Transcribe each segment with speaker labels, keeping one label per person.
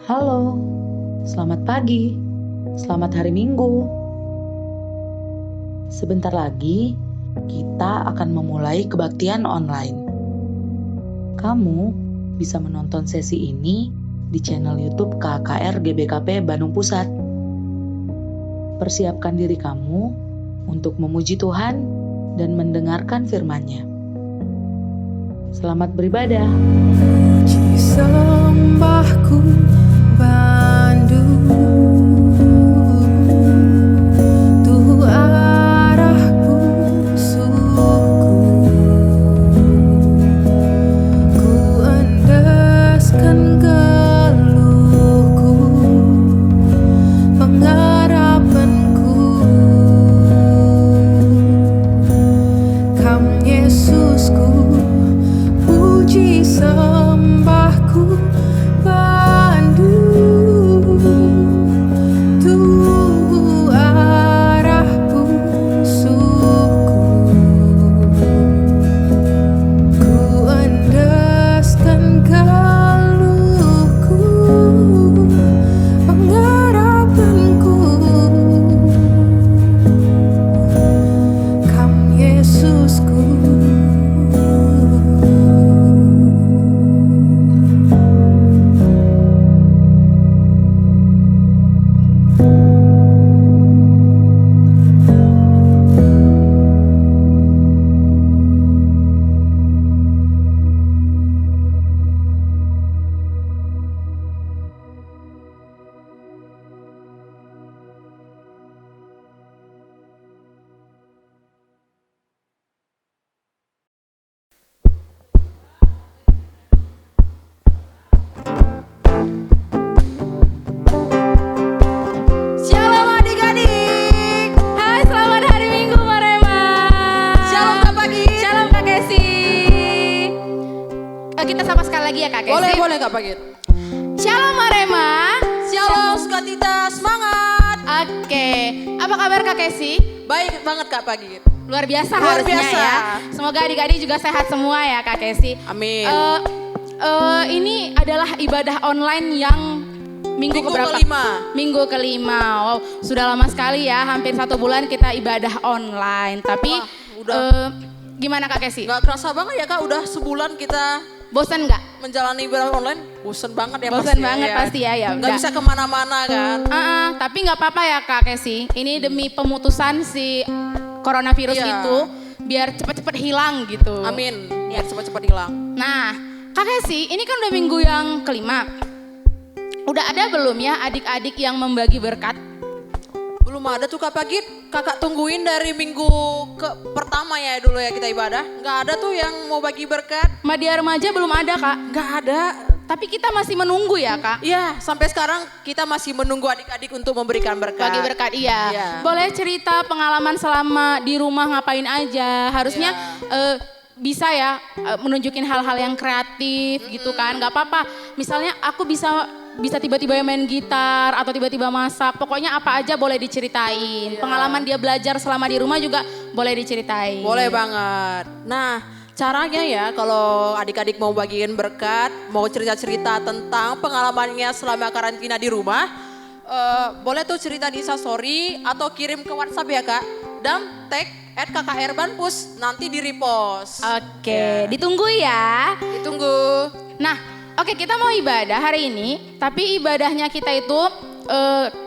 Speaker 1: Halo, selamat pagi, selamat hari Minggu. Sebentar lagi kita akan memulai kebaktian online. Kamu bisa menonton sesi ini di channel YouTube KKR GBKP Bandung Pusat. Persiapkan diri kamu untuk memuji Tuhan dan mendengarkan firman-Nya. Selamat beribadah.
Speaker 2: Puji sembahku Bandung, Tuh arah musuhku, ku endaskan geluhku, pengharapanku, Kam Yesusku. Puji sembahku Bandung, Tuh arah musuhku, ku endaskan geluhku, pengharapanku, Kam Yesusku.
Speaker 3: Shalom adik-adik. Hai, selamat hari Minggu Marema.
Speaker 2: Shalom Kak Pagi.
Speaker 3: Shalom Kak Kesi. Kita sama sekali lagi ya Kak Kesi.
Speaker 2: Boleh Kak Pagit.
Speaker 3: Shalom Marema.
Speaker 2: Shalom Sukatita, semangat.
Speaker 3: Oke, apa kabar Kak Kesi?
Speaker 2: Baik banget Kak Pagit.
Speaker 3: Luar biasa
Speaker 2: Luar
Speaker 3: harusnya
Speaker 2: biasa.
Speaker 3: ya. Semoga adik-adik juga sehat semua ya Kak Kesi.
Speaker 2: Amin.
Speaker 3: Ini adalah ibadah online yang minggu keberapa?
Speaker 2: kelima.
Speaker 3: Minggu kelima. Wow, sudah lama sekali ya, hampir 1 bulan kita ibadah online. Tapi
Speaker 2: Wah, udah.
Speaker 3: gimana Kak Kesi?
Speaker 2: Gak kerasa banget ya Kak, udah sebulan kita
Speaker 3: Bosan nggak?
Speaker 2: menjalani ibadah online. Bosen banget ya
Speaker 3: Bosan
Speaker 2: pasti
Speaker 3: banget
Speaker 2: ya.
Speaker 3: pasti ya. Ya
Speaker 2: Gak
Speaker 3: udah.
Speaker 2: bisa kemana-mana kan.
Speaker 3: Tapi nggak apa-apa ya Kak Kesi. Ini demi pemutusan si coronavirus
Speaker 2: Iya.
Speaker 3: itu biar cepet-cepet hilang gitu.
Speaker 2: Amin, biar cepat-cepat hilang.
Speaker 3: Nah, Kak Kesi, ini kan udah minggu yang kelima. Udah ada belum ya adik-adik yang membagi berkat?
Speaker 2: Belum ada tuh Kak Pagit. Kakak tungguin dari minggu pertama ya dulu ya kita ibadah. Gak ada tuh yang mau bagi berkat.
Speaker 3: Media remaja belum ada Kak.
Speaker 2: Gak ada.
Speaker 3: Tapi kita masih menunggu ya Kak.
Speaker 2: Iya, sampai sekarang kita masih menunggu adik-adik untuk memberikan berkat.
Speaker 3: Bagi berkat iya.
Speaker 2: Iya.
Speaker 3: Boleh cerita pengalaman selama di rumah ngapain aja. Harusnya bisa ya menunjukin hal-hal yang kreatif gitu kan. Gak apa-apa. Misalnya aku bisa tiba-tiba main gitar atau tiba-tiba masak. Pokoknya apa aja boleh diceritain. Pengalaman dia belajar selama di rumah juga boleh diceritain.
Speaker 2: Boleh banget. Nah, caranya ya kalau adik-adik mau bagiin berkat, mau cerita-cerita tentang pengalamannya selama karantina di rumah, boleh tuh cerita di Instastory atau kirim ke WhatsApp ya Kak. Dan tag @KKRBanpus, nanti di repost.
Speaker 3: Oke, ditunggu ya.
Speaker 2: Ditunggu.
Speaker 3: Nah, oke kita mau ibadah hari ini, tapi ibadahnya kita itu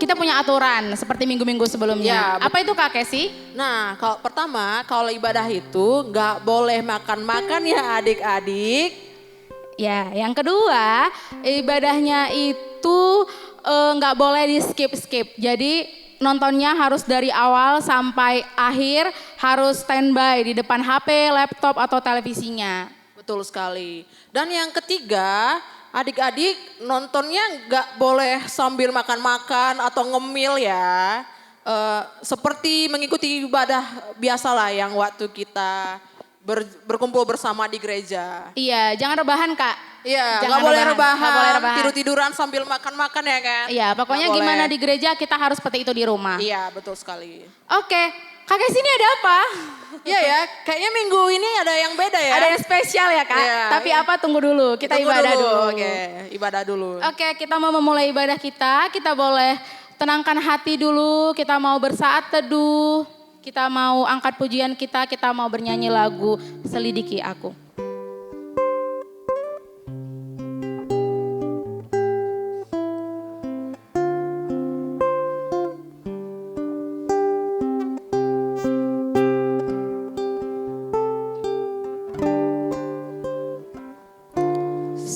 Speaker 3: kita punya aturan seperti minggu-minggu sebelumnya.
Speaker 2: Ya,
Speaker 3: Apa itu Kak Kesi?
Speaker 2: Nah, kalau pertama, kalau ibadah itu nggak boleh makan-makan ya adik-adik.
Speaker 3: Ya, yang kedua ibadahnya itu nggak boleh di skip-skip. Jadi nontonnya harus dari awal sampai akhir, harus standby di depan HP, laptop atau televisinya.
Speaker 2: Betul sekali. Dan yang ketiga, adik-adik nontonnya nggak boleh sambil makan-makan atau ngemil ya. Seperti mengikuti ibadah biasalah yang waktu kita berkumpul bersama di gereja.
Speaker 3: Iya, jangan rebahan Kak.
Speaker 2: Iya,
Speaker 3: Jangan
Speaker 2: nggak boleh
Speaker 3: Nggak boleh
Speaker 2: rebahan,
Speaker 3: rebahan.
Speaker 2: tidur-tiduran sambil makan-makan ya kan.
Speaker 3: Iya, pokoknya
Speaker 2: Nggak boleh.
Speaker 3: gimana di gereja kita harus seperti itu di rumah.
Speaker 2: Iya, betul sekali.
Speaker 3: Oke, Kakek sini ada apa?
Speaker 2: Iya ya, kayaknya minggu ini ada yang beda ya.
Speaker 3: Ada yang spesial ya Kak?
Speaker 2: Iya.
Speaker 3: Tapi apa, tunggu dulu, kita ibadah dulu.
Speaker 2: Oke, ibadah dulu.
Speaker 3: Oke, kita mau memulai ibadah kita boleh tenangkan hati dulu, kita mau bersaat teduh, kita mau angkat pujian kita mau bernyanyi lagu Selidiki Aku.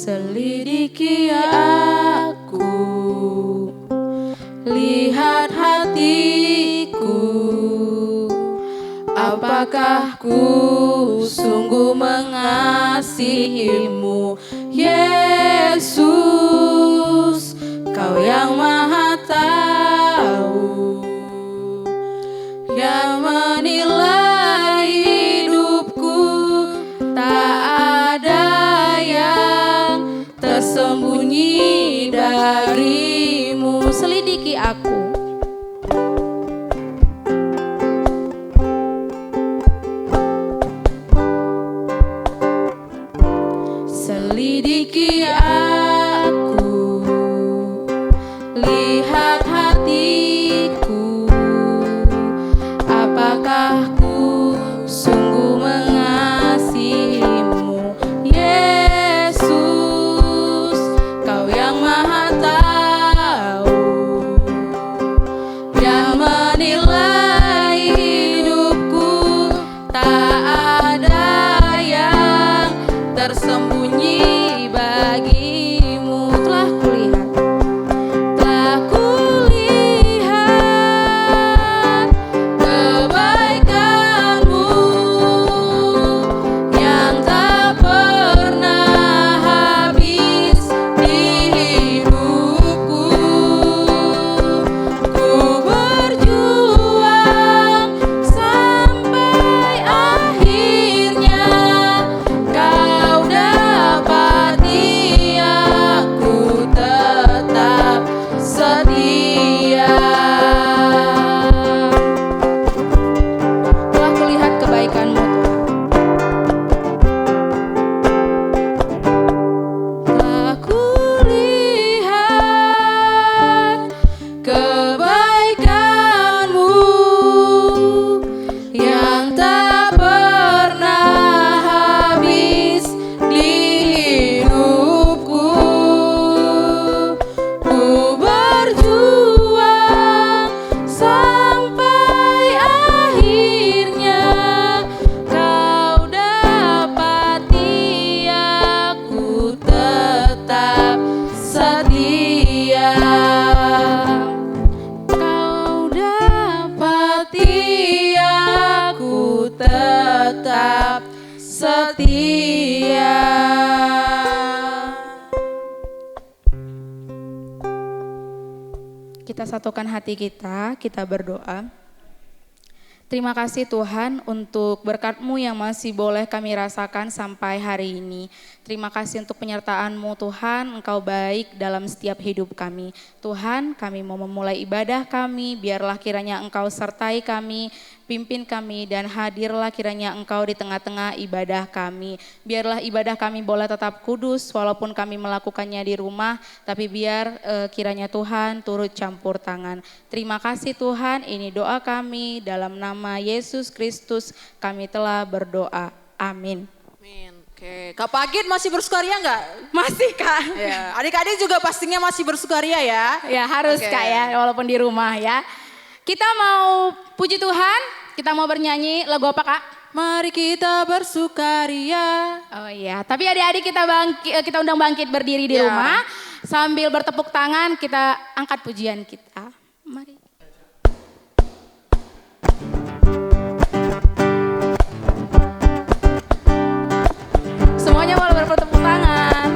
Speaker 3: Selidiki aku, lihat hatiku, apakah ku sungguh mengasihimu, Yesus, Kau yang Maha Tahu, yang menilai hidupku, tak ada yang tersembunyi darimu. Selidiki aku. Selidiki aku, lihat hatiku, apakah ku sungguh mengasihimu, Yesus, Kau yang Maha Tahu, yang menilai hidupku, tak ada yang tersembunyi bagimu. Telah kulihat kebaikanmu yang tak pernah habis di hidupku. Ku berjuang sampai akhirnya, Kau dapati aku tetap setia. Telah kulihat kebaikan-Mu, telah kulihat kebaikan-Mu yang tak pernah habis di hidupku. Ku berjuang sampai akhirnya, Kau dapati aku tetap setia. Kau dapati aku tetap setia. Kita satukan hati kita berdoa. Terima kasih Tuhan untuk berkat-Mu yang masih boleh kami rasakan sampai hari ini. Terima kasih untuk penyertaan-Mu Tuhan, Engkau baik dalam setiap hidup kami. Tuhan, kami mau memulai ibadah kami, biarlah kiranya Engkau sertai kami, pimpin kami, dan hadirlah kiranya Engkau di tengah-tengah ibadah kami. Biarlah ibadah kami boleh tetap kudus walaupun kami melakukannya di rumah, tapi biar kiranya Tuhan turut campur tangan. Terima kasih Tuhan, ini doa kami dalam nama Yesus Kristus kami telah berdoa. Amin.
Speaker 2: Amin. Oke, Kak Pagit masih bersukaria nggak?
Speaker 3: Masih Kak.
Speaker 2: Ya, adik-adik juga pastinya masih bersukaria ya.
Speaker 3: Ya harus
Speaker 2: Oke.
Speaker 3: Kak ya, walaupun di rumah ya. Kita mau puji Tuhan, kita mau bernyanyi lagu apa Kak?
Speaker 2: Mari kita bersukaria.
Speaker 3: Oh iya, tapi adik-adik kita undang bangkit berdiri di
Speaker 2: Ya.
Speaker 3: rumah. Sambil bertepuk tangan kita angkat pujian kita. Mari. Semuanya boleh bertepuk tangan.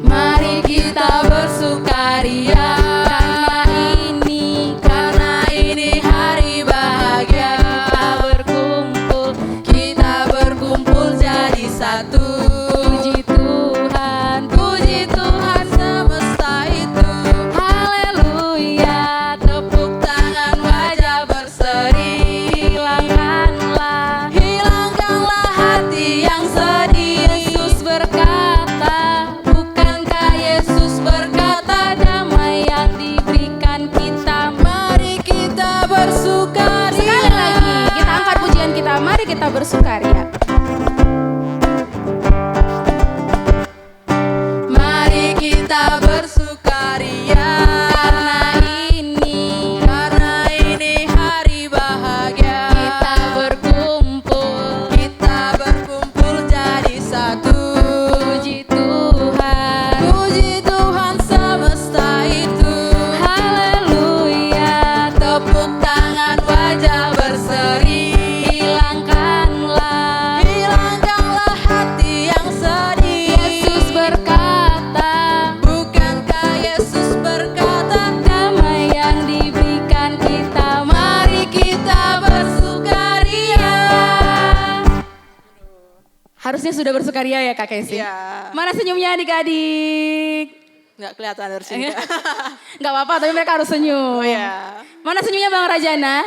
Speaker 3: Mari kita bersukaria karena ini hari bahagia. bersukaria.
Speaker 2: Mari kita bersukaria karena ini hari bahagia. Kita berkumpul jadi satu. Puji Tuhan semesta itu.
Speaker 3: Haleluya.
Speaker 2: Tepuk tangan, wajah berseri. Hilangkanlah hati yang sedih.
Speaker 3: Yesus berkata,
Speaker 2: Bukankah Yesus berkata,
Speaker 3: damai yang diberikan kita,
Speaker 2: mari kita bersukaria.
Speaker 3: harusnya sudah bersukaria ya Kak Kesi.
Speaker 2: Iya.
Speaker 3: Mana senyumnya adik-adik?
Speaker 2: Nggak kelihatan dari sini.
Speaker 3: Gak apa-apa, tapi mereka harus senyum.
Speaker 2: Oh ya.
Speaker 3: Mana senyumnya Bang Rajana?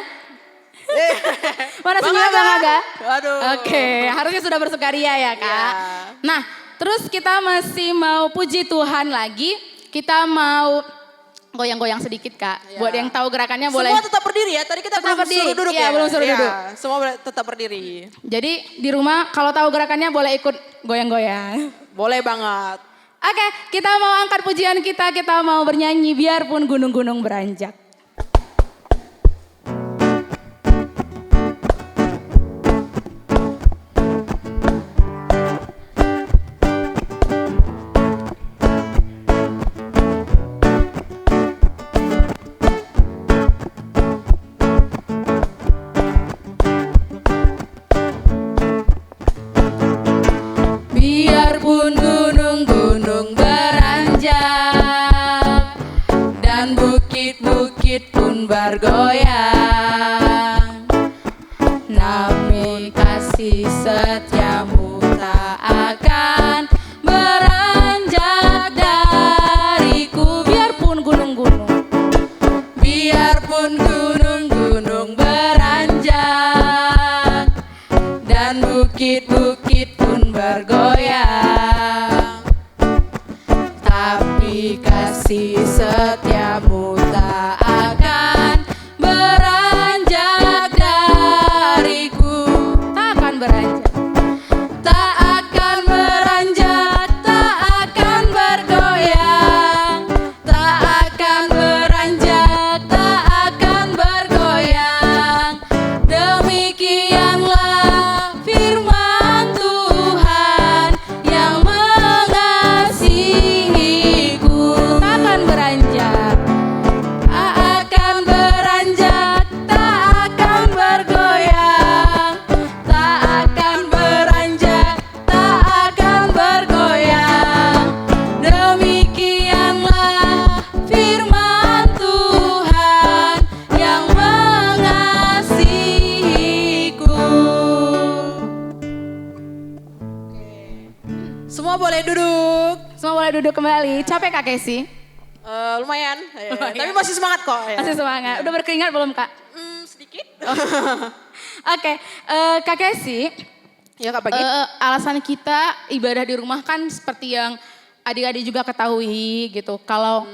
Speaker 3: Mana
Speaker 2: Bang
Speaker 3: senyumnya Bang Aga?
Speaker 2: Waduh.
Speaker 3: Oke, harusnya sudah bersukaria ya Kak.
Speaker 2: Iya.
Speaker 3: Nah, terus kita masih mau puji Tuhan lagi. Kita mau goyang-goyang sedikit Kak.
Speaker 2: Iya.
Speaker 3: Buat yang tahu gerakannya boleh.
Speaker 2: Semua tetap berdiri ya. Tadi kita
Speaker 3: Tetap
Speaker 2: belum
Speaker 3: berdiri.
Speaker 2: suruh duduk
Speaker 3: Iya,
Speaker 2: ya.
Speaker 3: belum suruh
Speaker 2: Iya,
Speaker 3: duduk.
Speaker 2: Semua tetap berdiri.
Speaker 3: Jadi di rumah kalau tahu gerakannya boleh ikut goyang-goyang.
Speaker 2: Boleh banget.
Speaker 3: Oke, kita mau angkat pujian kita mau bernyanyi biarpun gunung-gunung beranjak.
Speaker 2: Biarpun gunung-gunung beranjak dan bukit-bukit pun bergoyang, namun kasih setiamu tak akan beranjak dariku.
Speaker 3: Biarpun gunung-gunung.
Speaker 2: Biarpun gunung-gunung beranjak dan bukit-bukit pun bergoyang, tapi kasih setiamu tak akan beranjak dariku.
Speaker 3: Tak akan beranjak.
Speaker 2: Tak akan beranjak, tak akan bergoyang. Tak akan beranjak, tak akan bergoyang. Demikianlah firman Tuhan yang mengasihiku.
Speaker 3: Tak akan beranjak.
Speaker 2: Tak akan beranjak, tak akan bergoyang. Tak akan beranjak, tak akan bergoyang. Demikianlah firman Tuhan yang mengasihiku. Semua boleh duduk.
Speaker 3: Semua boleh duduk kembali. Capek Kak Kesi?
Speaker 2: Lumayan.
Speaker 3: Lumayan.
Speaker 2: Tapi masih semangat kok. Ya.
Speaker 3: Masih semangat. Udah berkeringat belum Kak?
Speaker 2: Sedikit.
Speaker 3: Oke, Kak Kesi.
Speaker 2: Ya Kak Pagi.
Speaker 3: Alasan kita ibadah di rumah kan seperti yang adik-adik juga ketahui gitu. Kalau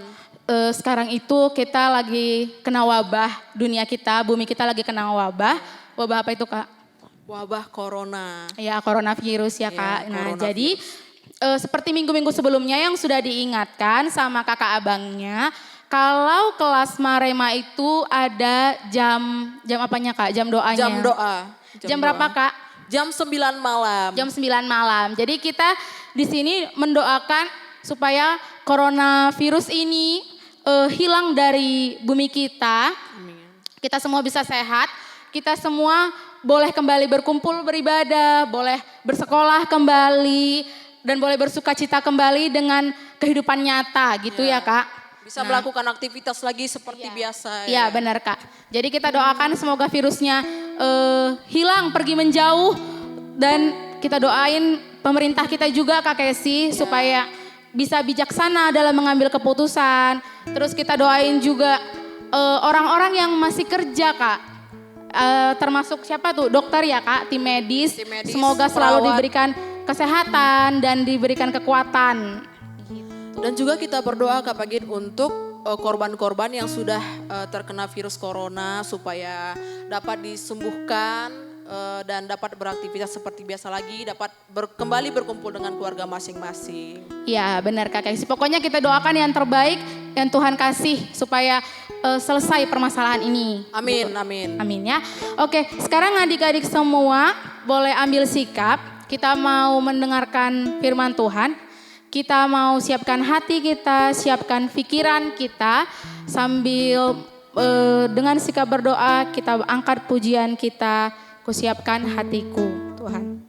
Speaker 3: sekarang itu kita lagi kena wabah, dunia kita, bumi kita lagi kena wabah. Wabah apa itu Kak?
Speaker 2: Wabah corona.
Speaker 3: Ya coronavirus ya
Speaker 2: Ya,
Speaker 3: Kak. Nah
Speaker 2: coronavirus.
Speaker 3: jadi seperti minggu-minggu sebelumnya yang sudah diingatkan sama kakak abangnya. Kalau kelas Marema itu ada jam apanya Kak? Jam doanya.
Speaker 2: Jam doa.
Speaker 3: Jam berapa Kak?
Speaker 2: Jam 9 malam.
Speaker 3: Jam 9 malam. Jadi kita di sini mendoakan supaya coronavirus ini hilang dari bumi kita. Kita semua bisa sehat. Kita semua boleh kembali berkumpul beribadah, boleh bersekolah kembali, dan boleh bersuka cita kembali dengan kehidupan nyata gitu ya Kak.
Speaker 2: Bisa melakukan aktivitas lagi seperti biasa.
Speaker 3: Iya benar Kak. Jadi kita doakan semoga virusnya hilang, pergi menjauh. Dan kita doain pemerintah kita juga Kak Kesi supaya bisa bijaksana dalam mengambil keputusan. Terus kita doain juga orang-orang yang masih kerja Kak. Termasuk siapa tuh? Dokter ya Kak, tim medis.
Speaker 2: Tim medis,
Speaker 3: Semoga selalu
Speaker 2: perawat.
Speaker 3: diberikan kesehatan dan diberikan kekuatan.
Speaker 2: Dan juga kita berdoa Kak Pagit untuk korban-korban yang sudah terkena virus corona supaya dapat disembuhkan dan dapat beraktivitas seperti biasa lagi, dapat kembali berkumpul dengan keluarga masing-masing.
Speaker 3: Ya benar Kak Kaysi. Pokoknya kita doakan yang terbaik yang Tuhan kasih supaya selesai permasalahan ini.
Speaker 2: Amin, amin.
Speaker 3: Amin ya. Oke, sekarang adik-adik semua boleh ambil sikap. Kita mau mendengarkan firman Tuhan. Kita mau siapkan hati kita, siapkan pikiran kita sambil dengan sikap berdoa kita angkat pujian kita. Kusiapkan hatiku, Tuhan.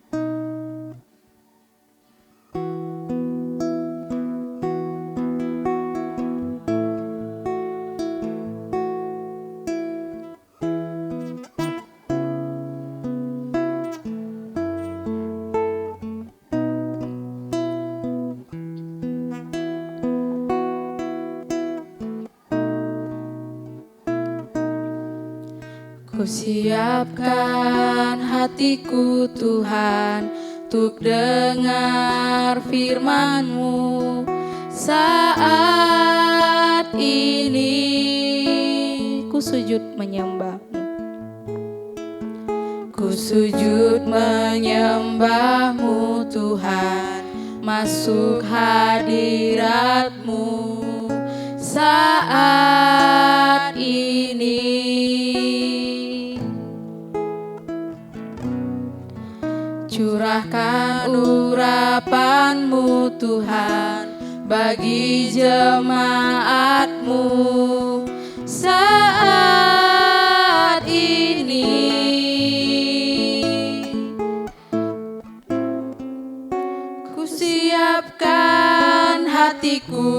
Speaker 3: Kusiapkan hatiku Tuhan untuk dengar firman-Mu saat ini. Ku sujud menyembah-Mu. Ku sujud menyembah-Mu Tuhan, masuk hadirat-Mu saat ini. Curahkan urapan-Mu Tuhan bagi jemaat-Mu saat ini. Kusiapkan hatiku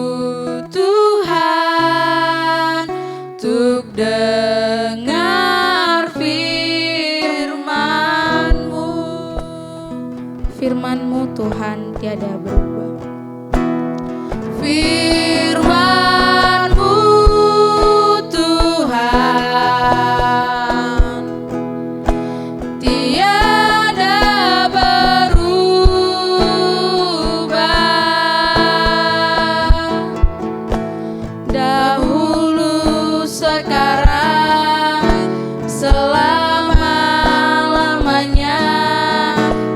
Speaker 3: Tuhan untuk dengar firman-Mu Tuhan tiada berubah. Firman-Mu Tuhan tiada berubah. Dahulu, sekarang, selama-lamanya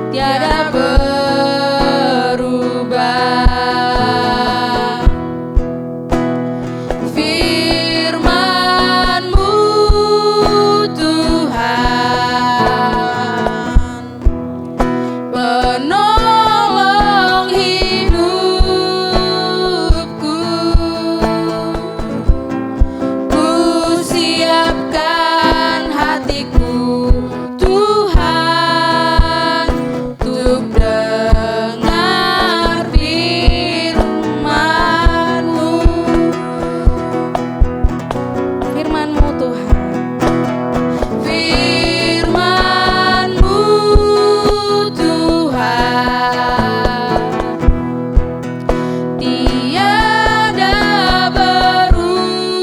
Speaker 3: tiada berubah. Firman-Mu Tuhan penolong hidupku. Ku siapkan hatiku Tuhan untuk dengar firman-Mu. Firman-Mu Tuhan. Firman-Mu Tuhan tiada berubah.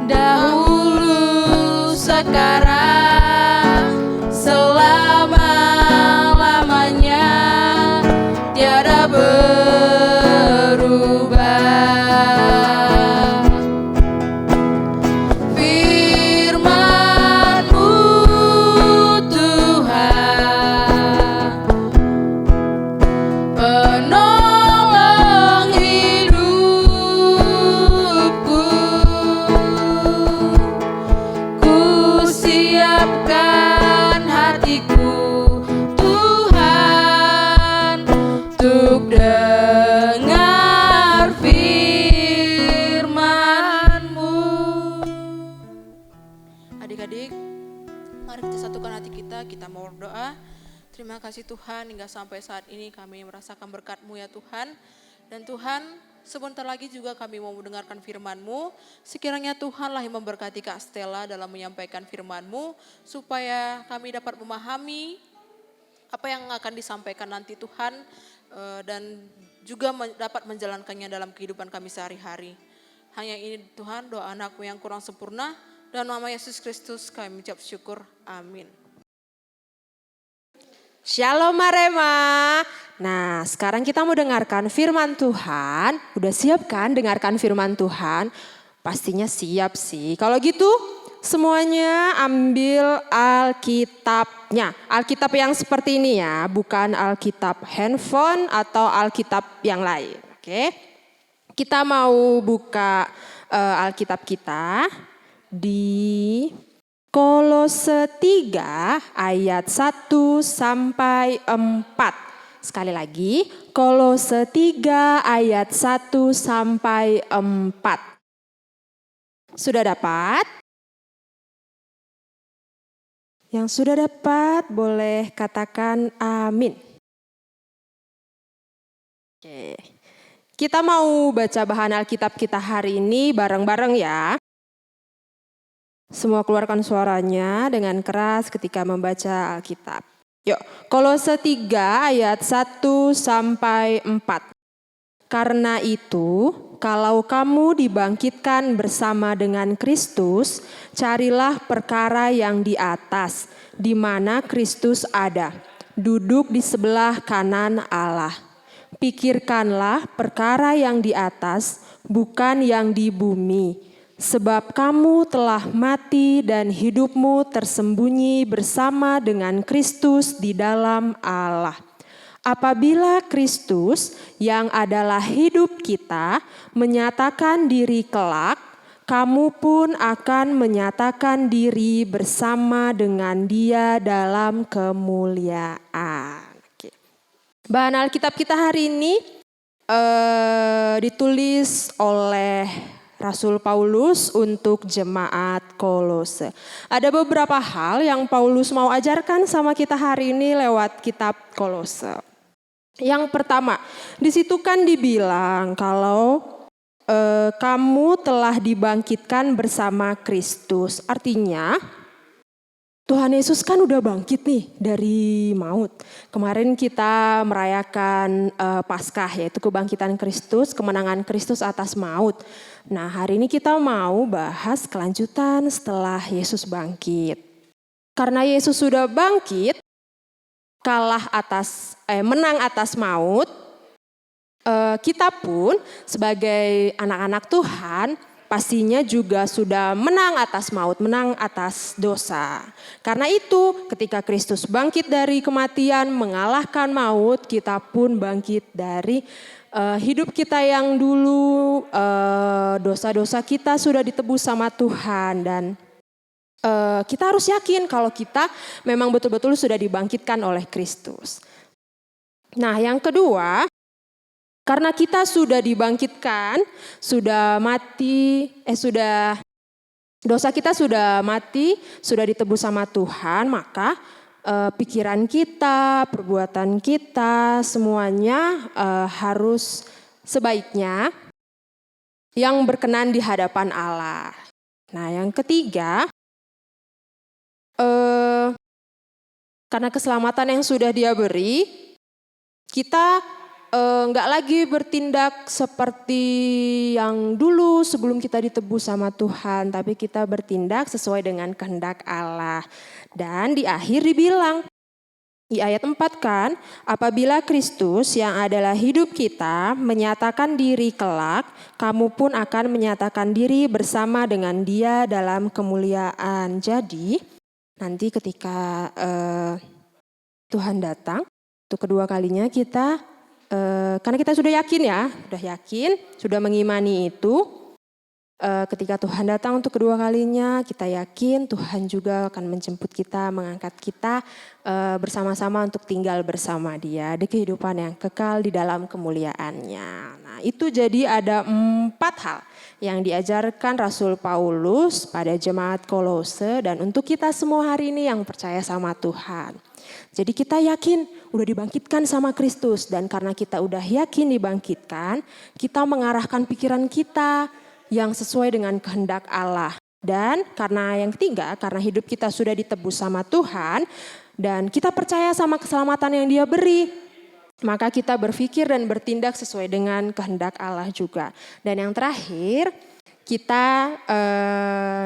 Speaker 3: Dahulu, sekarang, selama-lamanya tiada berubah. Firman-Mu Tuhan penolong hidupku. Ku siapkan hatiku Tuhan untuk dengar firman-Mu.
Speaker 2: Adik-adik, mari kita satukan hati kita mau berdoa. Terima kasih Tuhan, hingga sampai saat ini kami merasakan berkat-Mu ya Tuhan. Dan Tuhan, sebentar lagi juga kami mau mendengarkan firman-Mu. Sekiranya Tuhanlah yang memberkati Kak Stella dalam menyampaikan firman-Mu, supaya kami dapat memahami apa yang akan disampaikan nanti Tuhan, dan juga dapat menjalankannya dalam kehidupan kami sehari-hari. Hanya ini Tuhan, doa anakmu yang kurang sempurna, dan nama Yesus Kristus kami mengucap syukur. Amin.
Speaker 4: Shalom Marema. Nah, sekarang kita mau dengarkan firman Tuhan. Udah siap kan dengarkan firman Tuhan? Pastinya siap sih. Kalau gitu semuanya ambil Alkitabnya. Alkitab yang seperti ini ya, bukan Alkitab handphone atau Alkitab yang lain. Oke. Kita mau buka Alkitab kita di Kolose 3 ayat 1 sampai 4. Sekali lagi, Kolose 3 ayat 1 sampai 4. Sudah dapat? Yang sudah dapat boleh katakan amin. Oke. Kita mau baca bahan Alkitab kita hari ini bareng-bareng ya. Semua keluarkan suaranya dengan keras ketika membaca Alkitab. Yuk, Kolose 3 ayat 1 sampai 4. Karena itu, kalau kamu dibangkitkan bersama dengan Kristus, carilah perkara yang di atas, di mana Kristus ada, duduk di sebelah kanan Allah. Pikirkanlah perkara yang di atas, bukan yang di bumi. Sebab kamu telah mati dan hidupmu tersembunyi bersama dengan Kristus di dalam Allah. Apabila Kristus yang adalah hidup kita menyatakan diri kelak, kamu pun akan menyatakan diri bersama dengan Dia dalam kemuliaan. Oke. Bahan Alkitab kita hari ini ditulis oleh Rasul Paulus untuk jemaat Kolose. Ada beberapa hal yang Paulus mau ajarkan sama kita hari ini lewat kitab Kolose. Yang pertama, di situ kan dibilang kalau kamu telah dibangkitkan bersama Kristus. Artinya Tuhan Yesus kan udah bangkit nih dari maut. Kemarin kita merayakan Paskah, yaitu kebangkitan Kristus, kemenangan Kristus atas maut. Nah, hari ini kita mau bahas kelanjutan setelah Yesus bangkit. Karena Yesus sudah bangkit, menang atas maut, kita pun sebagai anak-anak Tuhan pastinya juga sudah menang atas maut, menang atas dosa. Karena itu ketika Kristus bangkit dari kematian, mengalahkan maut, kita pun bangkit dari hidup kita yang dulu, dosa-dosa kita sudah ditebus sama Tuhan. Dan kita harus yakin kalau kita memang betul-betul sudah dibangkitkan oleh Kristus. Nah, yang kedua, karena kita sudah dibangkitkan, dosa kita sudah mati, sudah ditebus sama Tuhan, maka pikiran kita, perbuatan kita, semuanya harus sebaiknya yang berkenan di hadapan Allah. Nah, yang ketiga, karena keselamatan yang sudah Dia beri, kita nggak lagi bertindak seperti yang dulu sebelum kita ditebus sama Tuhan, tapi kita bertindak sesuai dengan kehendak Allah. Dan di akhir dibilang, di ayat 4 kan, apabila Kristus yang adalah hidup kita menyatakan diri kelak, kamu pun akan menyatakan diri bersama dengan Dia dalam kemuliaan. Jadi nanti ketika Tuhan datang, untuk kedua kalinya kita, karena kita sudah yakin, sudah mengimani itu, ketika Tuhan datang untuk kedua kalinya, kita yakin Tuhan juga akan menjemput kita, mengangkat kita bersama-sama untuk tinggal bersama Dia di kehidupan yang kekal di dalam kemuliaannya. Nah, itu jadi ada 4 hal yang diajarkan Rasul Paulus pada jemaat Kolose dan untuk kita semua hari ini yang percaya sama Tuhan. Jadi kita yakin udah dibangkitkan sama Kristus dan karena kita udah yakin dibangkitkan, kita mengarahkan pikiran kita yang sesuai dengan kehendak Allah. Dan karena yang ketiga, karena hidup kita sudah ditebus sama Tuhan dan kita percaya sama keselamatan yang Dia beri, maka kita berpikir dan bertindak sesuai dengan kehendak Allah juga. Dan yang terakhir, kita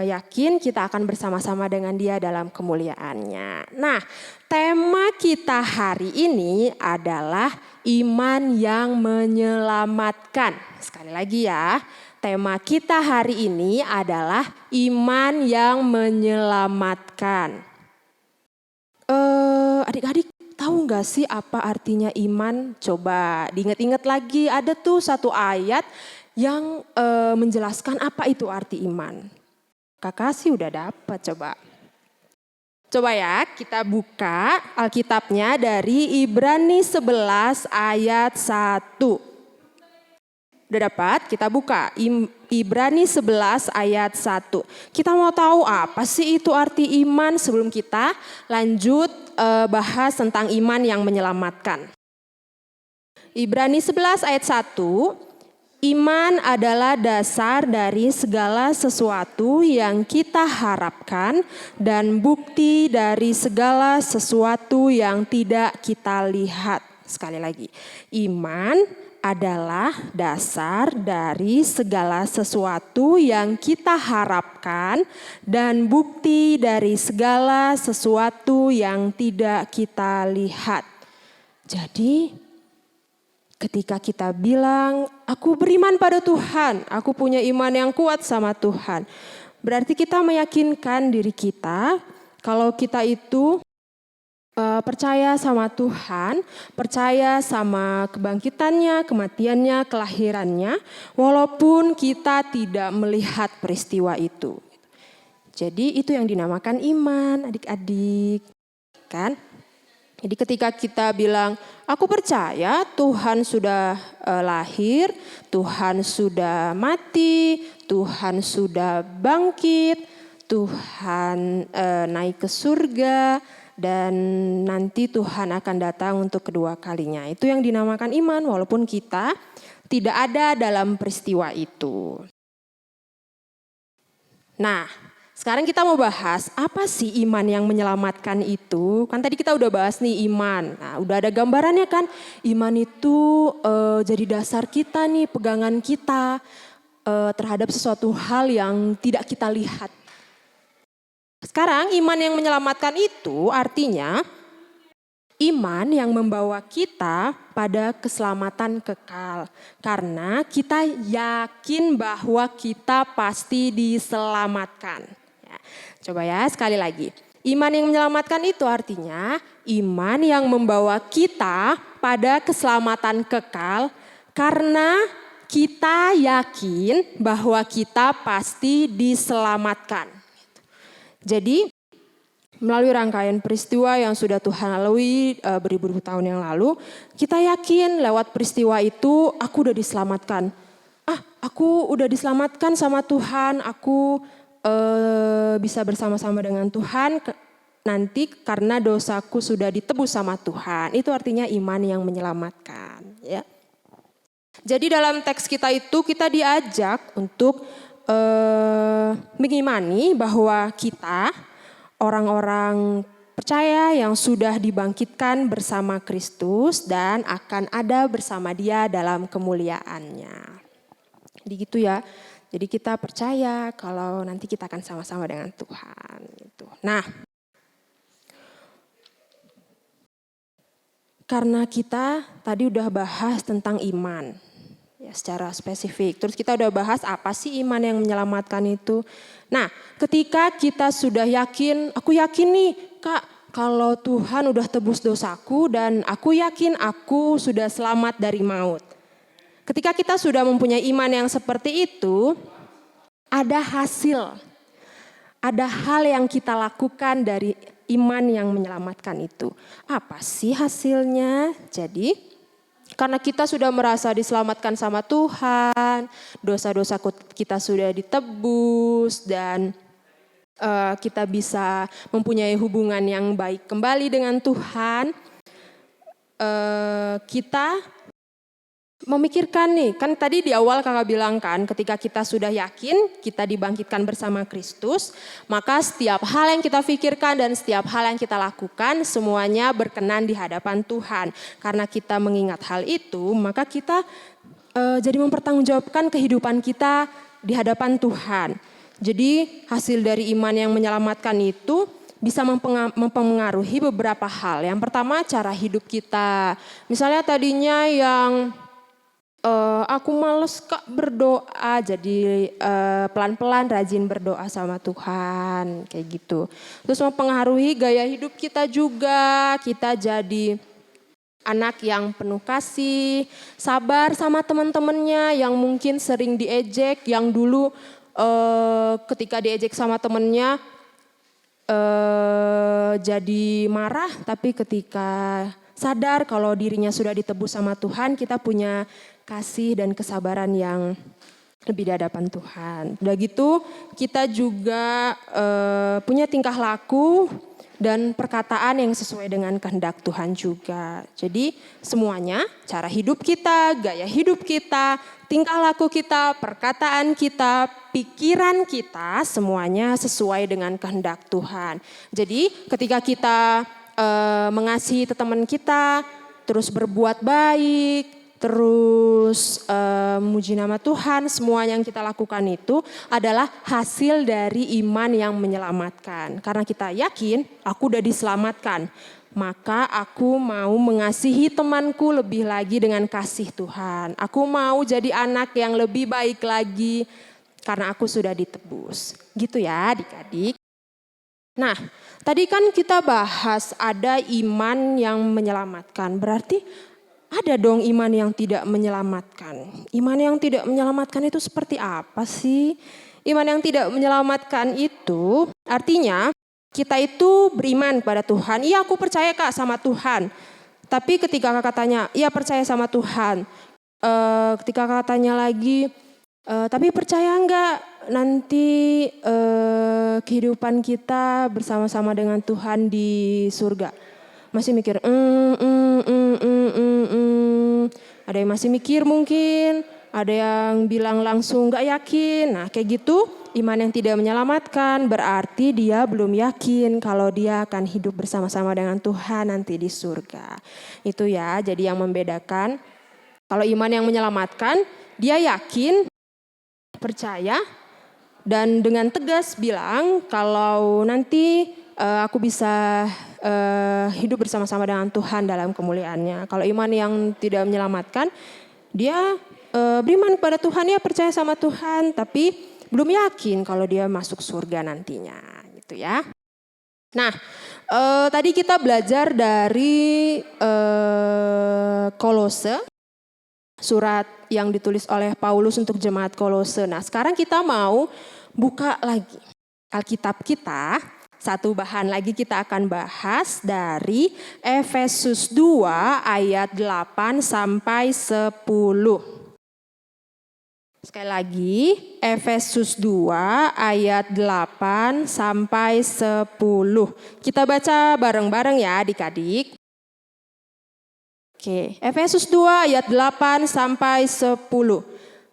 Speaker 4: yakin kita akan bersama-sama dengan Dia dalam kemuliaannya. Nah, tema kita hari ini adalah iman yang menyelamatkan. Sekali lagi ya, tema kita hari ini adalah iman yang menyelamatkan. Adik-adik tahu nggak sih apa artinya iman? Coba diingat-ingat lagi, ada tuh satu ayat yang menjelaskan apa itu arti iman. Kakak sih udah dapat, coba. Coba ya, kita buka Alkitabnya dari Ibrani 11 ayat 1. Udah dapat? Kita buka Ibrani 11 ayat 1. Kita mau tahu apa sih itu arti iman sebelum kita lanjut bahas tentang iman yang menyelamatkan. Ibrani 11 ayat 1. Iman adalah dasar dari segala sesuatu yang kita harapkan dan bukti dari segala sesuatu yang tidak kita lihat. Sekali lagi, iman adalah dasar dari segala sesuatu yang kita harapkan dan bukti dari segala sesuatu yang tidak kita lihat. Jadi ketika kita bilang, aku beriman pada Tuhan, aku punya iman yang kuat sama Tuhan, berarti kita meyakinkan diri kita kalau kita itu percaya sama Tuhan, percaya sama kebangkitannya, kematiannya, kelahirannya, walaupun kita tidak melihat peristiwa itu. Jadi itu yang dinamakan iman, adik-adik, kan? Jadi ketika kita bilang, aku percaya Tuhan sudah lahir, Tuhan sudah mati, Tuhan sudah bangkit, Tuhan naik ke surga, dan nanti Tuhan akan datang untuk kedua kalinya. Itu yang dinamakan iman walaupun kita tidak ada dalam peristiwa itu. Nah, sekarang kita mau bahas apa sih iman yang menyelamatkan itu. Kan tadi kita udah bahas nih iman. Nah, udah ada gambarannya kan. Iman itu jadi dasar kita nih, pegangan kita terhadap sesuatu hal yang tidak kita lihat. Sekarang iman yang menyelamatkan itu artinya iman yang membawa kita pada keselamatan kekal. Karena kita yakin bahwa kita pasti diselamatkan. Ya, coba ya sekali lagi. Iman yang menyelamatkan itu artinya iman yang membawa kita pada keselamatan kekal. Karena kita yakin bahwa kita pasti diselamatkan. Jadi melalui rangkaian peristiwa yang sudah Tuhan lalui beribu-ribu tahun yang lalu, kita yakin lewat peristiwa itu aku udah diselamatkan. Aku udah diselamatkan sama Tuhan, aku bisa bersama-sama dengan Tuhan nanti karena dosaku sudah ditebus sama Tuhan. Itu artinya iman yang menyelamatkan. Ya. Jadi dalam teks kita itu kita diajak untuk mengimani bahwa kita orang-orang percaya yang sudah dibangkitkan bersama Kristus dan akan ada bersama Dia dalam kemuliaannya. Jadi gitu ya. Jadi kita percaya kalau nanti kita akan sama-sama dengan Tuhan. Gitu. Nah, karena kita tadi udah bahas tentang iman. Ya, secara spesifik. Terus kita udah bahas apa sih iman yang menyelamatkan itu. Nah, ketika kita sudah yakin, aku yakin nih Kak, kalau Tuhan udah tebus dosaku dan aku yakin aku sudah selamat dari maut. Ketika kita sudah mempunyai iman yang seperti itu, ada hasil. Ada hal yang kita lakukan dari iman yang menyelamatkan itu. Apa sih hasilnya? Jadi karena kita sudah merasa diselamatkan sama Tuhan, dosa-dosa kita sudah ditebus dan kita bisa mempunyai hubungan yang baik kembali dengan Tuhan. Kita memikirkan nih, kan tadi di awal kakak bilang kan ketika kita sudah yakin kita dibangkitkan bersama Kristus, maka setiap hal yang kita pikirkan dan setiap hal yang kita lakukan semuanya berkenan di hadapan Tuhan. Karena kita mengingat hal itu, maka kita jadi mempertanggungjawabkan kehidupan kita di hadapan Tuhan. Jadi hasil dari iman yang menyelamatkan itu bisa mempengaruhi beberapa hal. Yang pertama cara hidup kita. Misalnya tadinya yang Aku males Kak berdoa, jadi pelan-pelan rajin berdoa sama Tuhan kayak gitu. Terus mempengaruhi gaya hidup kita juga, kita jadi anak yang penuh kasih, sabar sama teman-temannya yang mungkin sering diejek, yang dulu ketika diejek sama temennya jadi marah, tapi ketika sadar kalau dirinya sudah ditebus sama Tuhan, kita punya kasih dan kesabaran yang lebih di hadapan Tuhan. Udah gitu kita juga punya tingkah laku dan perkataan yang sesuai dengan kehendak Tuhan juga. Jadi semuanya, cara hidup kita, gaya hidup kita, tingkah laku kita, perkataan kita, pikiran kita, semuanya sesuai dengan kehendak Tuhan. Jadi ketika kita mengasihi teman kita, terus berbuat baik, terus memuji nama Tuhan, semua yang kita lakukan itu adalah hasil dari iman yang menyelamatkan. Karena kita yakin aku udah diselamatkan, maka aku mau mengasihi temanku lebih lagi dengan kasih Tuhan. Aku mau jadi anak yang lebih baik lagi karena aku sudah ditebus. Gitu ya adik-adik. Nah, tadi kan kita bahas ada iman yang menyelamatkan. Berarti ada dong iman yang tidak menyelamatkan. Iman yang tidak menyelamatkan itu seperti apa sih? Iman yang tidak menyelamatkan itu artinya kita itu beriman kepada Tuhan. Iya, aku percaya Kak sama Tuhan. Tapi ketika Kakak tanya, iya percaya sama Tuhan. Ketika Kakak tanya lagi, tapi percaya enggak nanti kehidupan kita bersama-sama dengan Tuhan di surga? Masih mikir, ada yang masih mikir mungkin, ada yang bilang langsung gak yakin. Nah kayak gitu, iman yang tidak menyelamatkan berarti dia belum yakin kalau dia akan hidup bersama-sama dengan Tuhan nanti di surga. Itu ya, jadi yang membedakan. Kalau iman yang menyelamatkan, dia yakin, percaya, dan dengan tegas bilang kalau nanti aku bisa hidup bersama-sama dengan Tuhan dalam kemuliaannya. Kalau iman yang tidak menyelamatkan, dia beriman kepada Tuhan, ya percaya sama Tuhan, tapi belum yakin kalau dia masuk surga nantinya, gitu ya. Nah, tadi kita belajar dari Kolose, surat yang ditulis oleh Paulus untuk jemaat Kolose. Nah, sekarang kita mau buka lagi Alkitab kita. Satu bahan lagi kita akan bahas dari Efesus 2 ayat 8 sampai 10. Sekali lagi, Efesus 2 ayat 8 sampai 10. Kita baca bareng-bareng ya adik-adik. Oke, Efesus 2 ayat 8 sampai 10.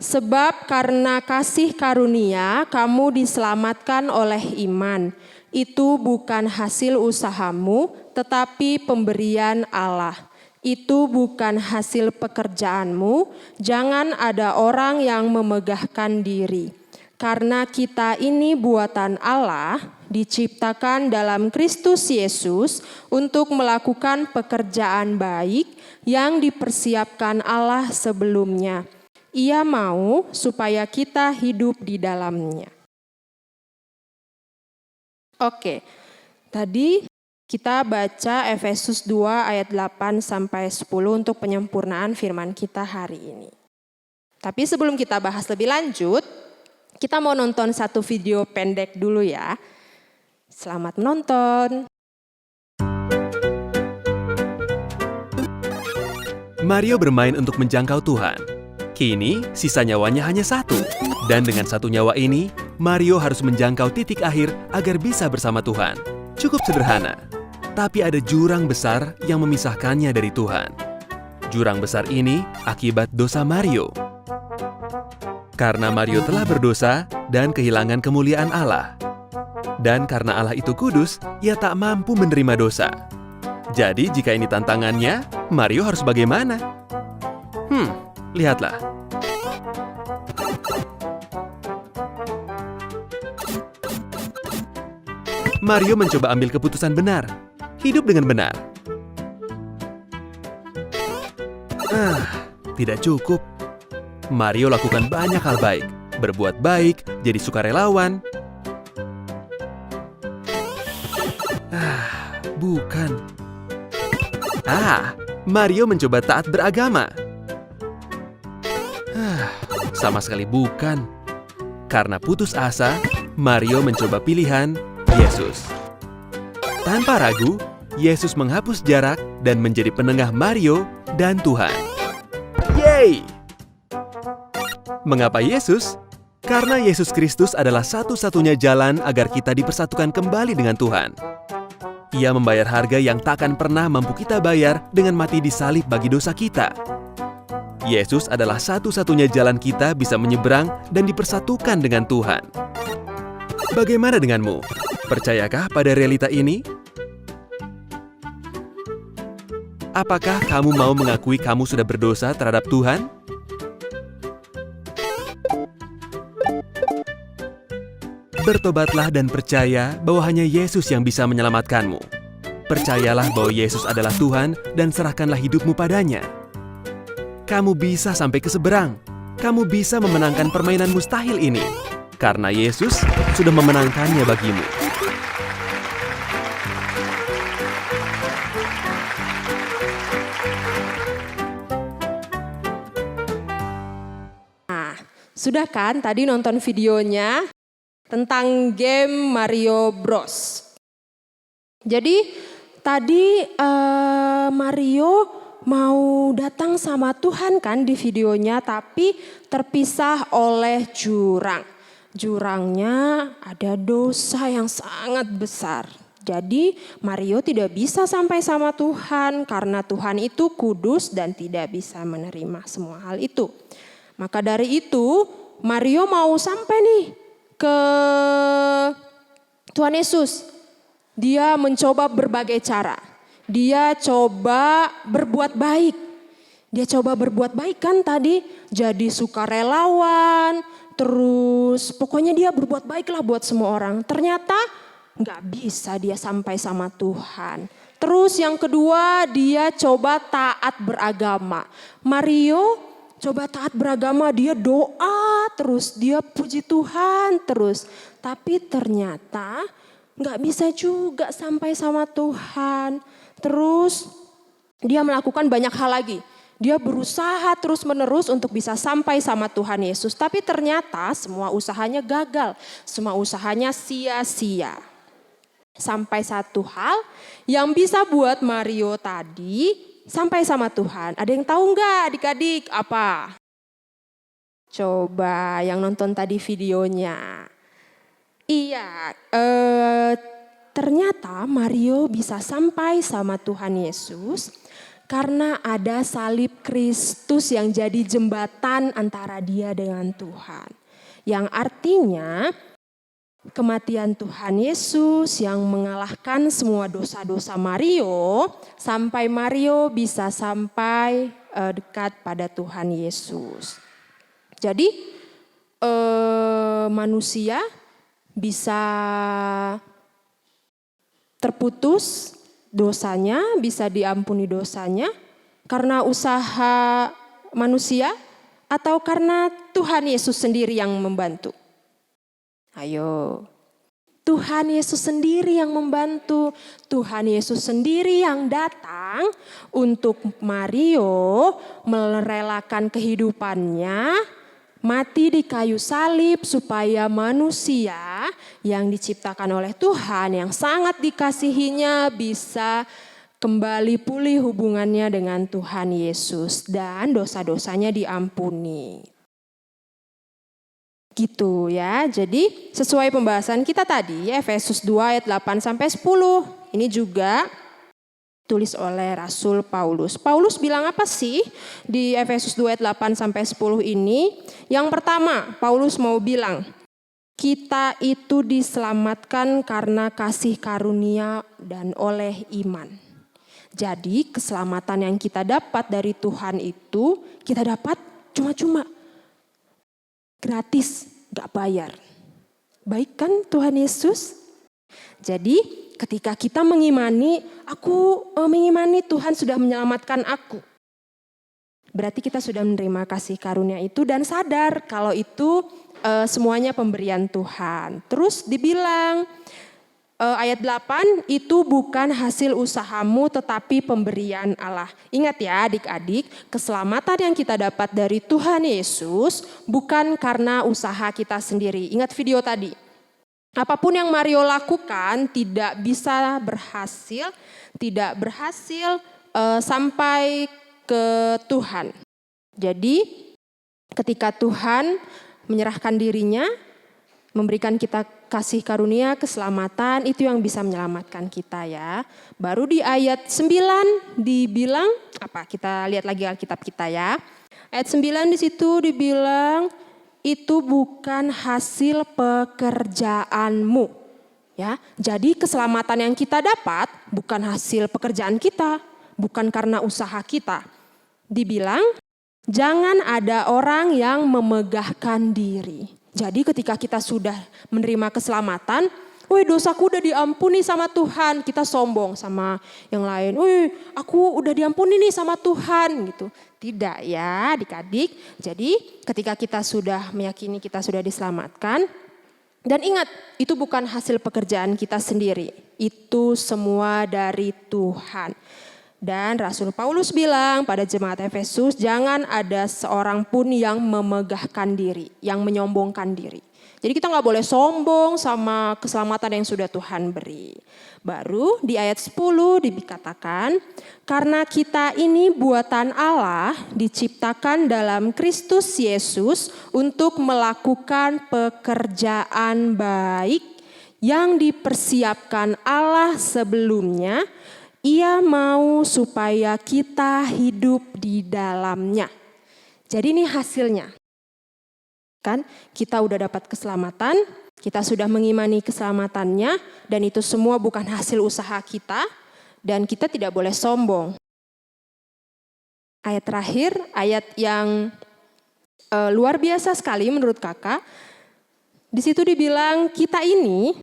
Speaker 4: Sebab karena kasih karunia kamu diselamatkan oleh iman. Itu bukan hasil usahamu, tetapi pemberian Allah. Itu bukan hasil pekerjaanmu, jangan ada orang yang memegahkan diri. Karena kita ini buatan Allah, diciptakan dalam Kristus Yesus untuk melakukan pekerjaan baik yang dipersiapkan Allah sebelumnya. Ia mau supaya kita hidup di dalamnya. Oke, tadi kita baca Efesus 2 ayat 8 sampai 10 untuk penyempurnaan firman kita hari ini. Tapi sebelum kita bahas lebih lanjut, kita mau nonton satu video pendek dulu ya. Selamat menonton.
Speaker 5: Mario bermain untuk menjangkau Tuhan. Kini sisa nyawanya hanya satu. Dan dengan satu nyawa ini, Mario harus menjangkau titik akhir agar bisa bersama Tuhan. Cukup sederhana. Tapi ada jurang besar yang memisahkannya dari Tuhan. Jurang besar ini akibat dosa Mario. Karena Mario telah berdosa dan kehilangan kemuliaan Allah. Dan karena Allah itu kudus, ia tak mampu menerima dosa. Jadi jika ini tantangannya, Mario harus bagaimana? Lihatlah. Mario mencoba ambil keputusan benar. Hidup dengan benar. Tidak cukup. Mario lakukan banyak hal baik. Berbuat baik, jadi sukarelawan. Bukan. Mario mencoba taat beragama. Sama sekali bukan. Karena putus asa, Mario mencoba pilihan Yesus. Tanpa ragu, Yesus menghapus jarak dan menjadi penengah Mario dan Tuhan. Yeay! Mengapa Yesus? Karena Yesus Kristus adalah satu-satunya jalan agar kita dipersatukan kembali dengan Tuhan. Ia membayar harga yang takkan pernah mampu kita bayar dengan mati di salib bagi dosa kita. Yesus adalah satu-satunya jalan kita bisa menyeberang dan dipersatukan dengan Tuhan. Bagaimana denganmu? Percayakah pada realita ini? Apakah kamu mau mengakui kamu sudah berdosa terhadap Tuhan? Bertobatlah dan percaya bahwa hanya Yesus yang bisa menyelamatkanmu. Percayalah bahwa Yesus adalah Tuhan dan serahkanlah hidupmu padanya. Kamu bisa sampai ke seberang. Kamu bisa memenangkan permainan mustahil ini. Karena Yesus sudah memenangkannya bagimu.
Speaker 4: Sudah kan tadi nonton videonya tentang game Mario Bros. Jadi tadi Mario mau datang sama Tuhan kan di videonya, tapi terpisah oleh jurang. Jurangnya ada dosa yang sangat besar. Jadi Mario tidak bisa sampai sama Tuhan karena Tuhan itu kudus dan tidak bisa menerima semua hal itu. Maka dari itu Mario mau sampai nih ke Tuhan Yesus. Dia mencoba berbagai cara. Dia coba berbuat baik. Dia coba berbuat baik kan tadi. Jadi sukarelawan. Terus pokoknya dia berbuat baiklah buat semua orang. Ternyata gak bisa dia sampai sama Tuhan. Terus yang kedua dia coba taat beragama. Mario coba taat beragama, dia doa terus, dia puji Tuhan terus. Tapi ternyata gak bisa juga sampai sama Tuhan. Terus dia melakukan banyak hal lagi. Dia berusaha terus menerus untuk bisa sampai sama Tuhan Yesus. Tapi ternyata semua usahanya gagal. Semua usahanya sia-sia. Sampai satu hal yang bisa buat Mario tadi sampai sama Tuhan. Ada yang tahu nggak adik-adik apa? Coba yang nonton tadi videonya. Iya, ternyata Mario bisa sampai sama Tuhan Yesus karena ada salib Kristus yang jadi jembatan antara dia dengan Tuhan. Yang artinya kematian Tuhan Yesus yang mengalahkan semua dosa-dosa Mario sampai Mario bisa sampai dekat pada Tuhan Yesus. Jadi manusia bisa terputus dosanya, bisa diampuni dosanya karena usaha manusia atau karena Tuhan Yesus sendiri yang membantu. Ayo, Tuhan Yesus sendiri yang membantu. Tuhan Yesus sendiri yang datang untuk Mario merelakan kehidupannya, mati di kayu salib supaya manusia yang diciptakan oleh Tuhan yang sangat dikasihinya bisa kembali pulih hubungannya dengan Tuhan Yesus dan dosa-dosanya diampuni. Gitu ya. Jadi sesuai pembahasan kita tadi Efesus 2 ayat 8 sampai 10. Ini juga tulis oleh Rasul Paulus. Paulus bilang apa sih di Efesus 2 ayat 8 sampai 10 ini? Yang pertama, Paulus mau bilang, kita itu diselamatkan karena kasih karunia dan oleh iman. Jadi keselamatan yang kita dapat dari Tuhan itu kita dapat cuma-cuma. Gratis, gak bayar. Baik kan Tuhan Yesus? Jadi ketika kita mengimani, aku mengimani Tuhan sudah menyelamatkan aku. berarti kita sudah menerima kasih karunia itu dan sadar kalau itu semuanya pemberian Tuhan. Terus dibilang ayat 8, itu bukan hasil usahamu tetapi pemberian Allah. Ingat ya adik-adik, keselamatan yang kita dapat dari Tuhan Yesus bukan karena usaha kita sendiri. Ingat video tadi, apapun yang Mario lakukan tidak bisa berhasil, sampai ke Tuhan. Jadi ketika Tuhan menyerahkan dirinya, memberikan kita kasih karunia, keselamatan, itu yang bisa menyelamatkan kita ya. Baru di ayat 9 dibilang apa? Kita lihat lagi Alkitab kita ya. Ayat 9 di situ dibilang itu bukan hasil pekerjaanmu. Ya. Jadi keselamatan yang kita dapat bukan hasil pekerjaan kita, bukan karena usaha kita. Dibilang jangan ada orang yang memegahkan diri. Jadi ketika kita sudah menerima keselamatan, dosaku udah diampuni sama Tuhan. Kita sombong sama yang lain. Aku udah diampuni nih sama Tuhan gitu. Tidak ya adik-adik. Jadi ketika kita sudah meyakini kita sudah diselamatkan. Dan ingat, itu bukan hasil pekerjaan kita sendiri. Itu semua dari Tuhan. Dan Rasul Paulus bilang pada jemaat Efesus, jangan ada seorang pun yang memegahkan diri, yang menyombongkan diri. Jadi kita gak boleh sombong sama keselamatan yang sudah Tuhan beri. Baru di ayat 10 dikatakan, karena kita ini buatan Allah diciptakan dalam Kristus Yesus untuk melakukan pekerjaan baik yang dipersiapkan Allah sebelumnya. Ia mau supaya kita hidup di dalamnya. Jadi ini hasilnya. Kan kita udah dapat keselamatan, kita sudah mengimani keselamatannya, dan itu semua bukan hasil usaha kita, dan kita tidak boleh sombong. Ayat terakhir, ayat yang luar biasa sekali menurut kakak. Di situ dibilang kita ini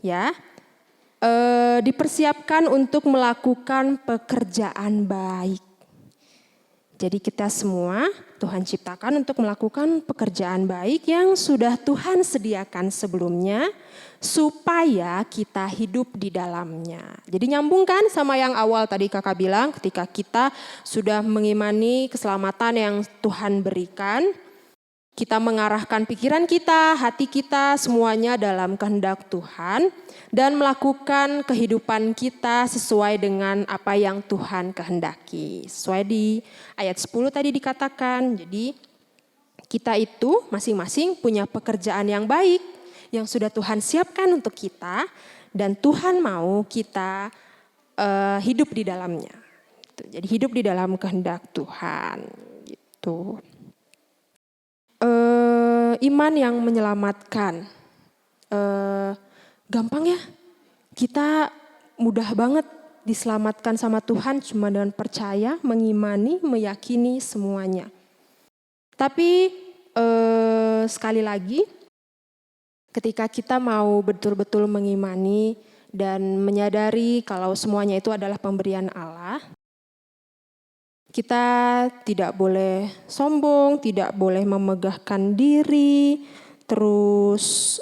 Speaker 4: ya dipersiapkan untuk melakukan pekerjaan baik. Jadi kita semua Tuhan ciptakan untuk melakukan pekerjaan baik yang sudah Tuhan sediakan sebelumnya supaya kita hidup di dalamnya. Jadi nyambung kan sama yang awal tadi kakak bilang, ketika kita sudah mengimani keselamatan yang Tuhan berikan, kita mengarahkan pikiran kita, hati kita semuanya dalam kehendak Tuhan dan melakukan kehidupan kita sesuai dengan apa yang Tuhan kehendaki. Sesuai di ayat 10 tadi dikatakan, jadi kita itu masing-masing punya pekerjaan yang baik yang sudah Tuhan siapkan untuk kita dan Tuhan mau kita hidup di dalamnya. Jadi hidup di dalam kehendak Tuhan gitu. Iman yang menyelamatkan. Gampang ya, kita mudah banget diselamatkan sama Tuhan cuma dengan percaya, mengimani, meyakini semuanya. Tapi sekali lagi, ketika kita mau betul-betul mengimani dan menyadari kalau semuanya itu adalah pemberian Allah, kita tidak boleh sombong, tidak boleh memegahkan diri, terus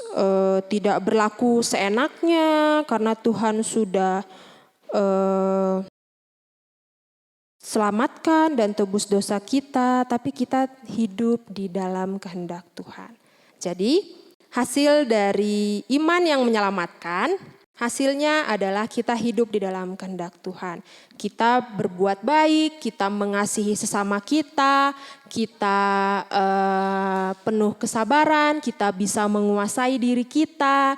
Speaker 4: tidak berlaku seenaknya karena Tuhan sudah selamatkan dan tebus dosa kita, tapi kita hidup di dalam kehendak Tuhan. Jadi hasil dari iman yang menyelamatkan, hasilnya adalah kita hidup di dalam kehendak Tuhan. Kita berbuat baik, kita mengasihi sesama kita, kita penuh kesabaran, kita bisa menguasai diri kita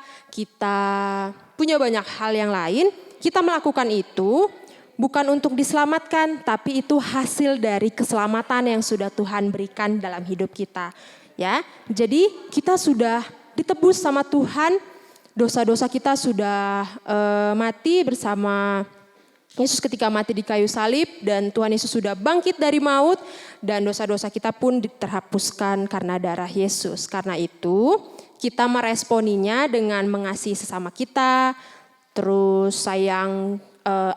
Speaker 4: punya banyak hal yang lain. Kita melakukan itu bukan untuk diselamatkan, tapi itu hasil dari keselamatan yang sudah Tuhan berikan dalam hidup kita. Ya, jadi kita sudah ditebus sama Tuhan. Dosa-dosa kita sudah mati bersama Yesus ketika mati di kayu salib dan Tuhan Yesus sudah bangkit dari maut dan dosa-dosa kita pun terhapuskan karena darah Yesus. Karena itu kita meresponinya dengan mengasihi sesama kita, terus sayang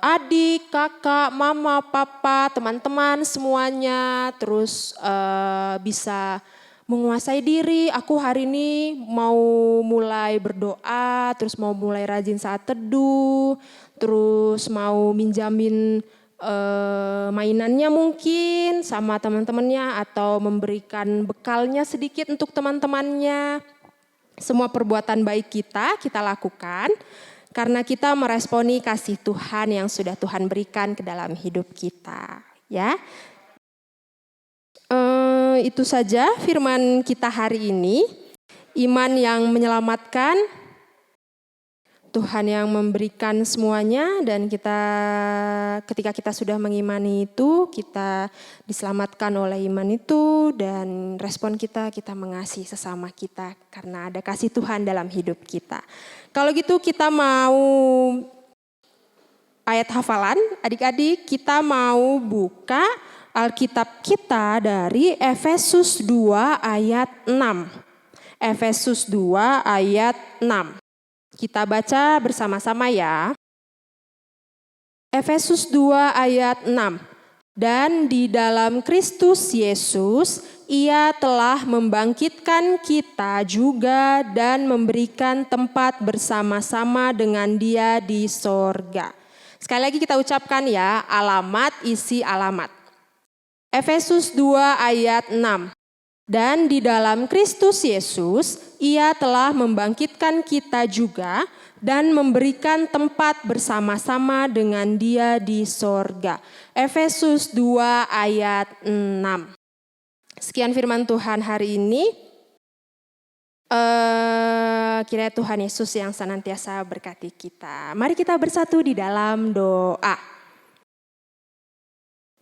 Speaker 4: adik, kakak, mama, papa, teman-teman semuanya, terus bisa menguasai diri. Aku hari ini mau mulai berdoa, terus mau mulai rajin saat teduh, terus mau minjamin mainannya mungkin sama teman-temannya atau memberikan bekalnya sedikit untuk teman-temannya. Semua perbuatan baik kita lakukan karena kita meresponi kasih Tuhan yang sudah Tuhan berikan ke dalam hidup kita, ya. Itu saja firman kita hari ini. Iman yang menyelamatkan, Tuhan yang memberikan semuanya, dan ketika kita sudah mengimani itu, kita diselamatkan oleh iman itu, dan respon kita mengasihi sesama kita karena ada kasih Tuhan dalam hidup kita. Kalau gitu kita mau ayat hafalan, adik-adik kita mau buka Alkitab kita dari Efesus 2 ayat 6. Efesus 2 ayat 6. Kita baca bersama-sama ya. Efesus 2 ayat 6. Dan di dalam Kristus Yesus, Ia telah membangkitkan kita juga dan memberikan tempat bersama-sama dengan Dia di sorga. Sekali lagi kita ucapkan ya, alamat isi alamat. Efesus 2 ayat 6. Dan di dalam Kristus Yesus, Ia telah membangkitkan kita juga dan memberikan tempat bersama-sama dengan Dia di sorga. Efesus 2 ayat 6. Sekian firman Tuhan hari ini. Kiranya Tuhan Yesus yang senantiasa berkati kita. Mari kita bersatu di dalam doa.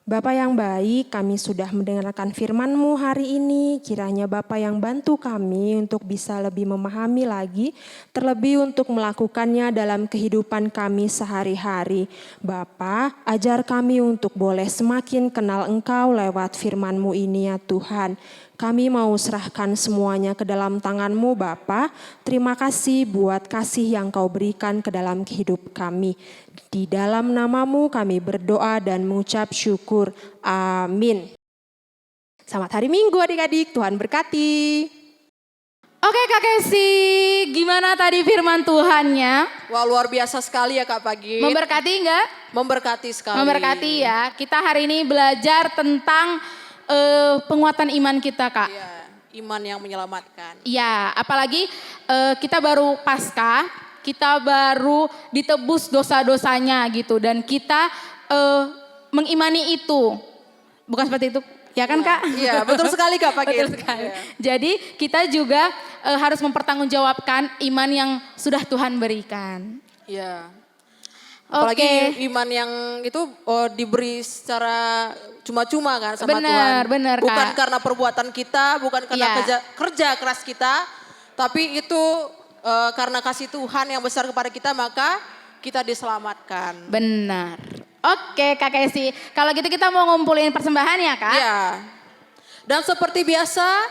Speaker 4: Bapa yang baik, kami sudah mendengarkan firman-Mu hari ini. Kiranya Bapa yang bantu kami untuk bisa lebih memahami lagi, terlebih untuk melakukannya dalam kehidupan kami sehari-hari. Bapa, ajar kami untuk boleh semakin kenal Engkau lewat firman-Mu ini ya Tuhan. Kami mau serahkan semuanya ke dalam tangan-Mu Bapa. Terima kasih buat kasih yang Kau berikan ke dalam kehidup kami. Di dalam nama-Mu kami berdoa dan mengucap syukur. Amin. Selamat hari Minggu adik-adik, Tuhan berkati.
Speaker 3: Oke Kak Kesi, gimana tadi firman Tuhannya?
Speaker 2: Wah, luar biasa sekali ya Kak Pagi.
Speaker 3: Memberkati enggak?
Speaker 2: Memberkati sekali.
Speaker 3: Memberkati ya. Kita hari ini belajar tentang penguatan iman kita Kak.
Speaker 2: Iya, iman yang menyelamatkan.
Speaker 3: Iya, apalagi kita baru pasca, kita baru ditebus dosa-dosanya gitu. Dan kita mengimani itu. Bukan seperti itu, ya kan Kak?
Speaker 2: Iya, betul sekali Kak Pagi.
Speaker 3: Betul sekali.
Speaker 2: Iya.
Speaker 3: Jadi kita juga harus mempertanggungjawabkan iman yang sudah Tuhan berikan.
Speaker 2: Iya. Apalagi
Speaker 3: Oke.
Speaker 2: iman yang itu diberi secara cuma-cuma kan sama Tuhan.
Speaker 3: Benar
Speaker 2: Bukan
Speaker 3: Kak.
Speaker 2: karena perbuatan kita, bukan karena
Speaker 3: Iya.
Speaker 2: kerja keras kita. Tapi itu karena kasih Tuhan yang besar kepada kita, maka kita diselamatkan.
Speaker 3: Benar. Oke Kak Kesi, kalau gitu kita mau ngumpulin persembahan ya Kak?
Speaker 2: Iya. Dan seperti biasa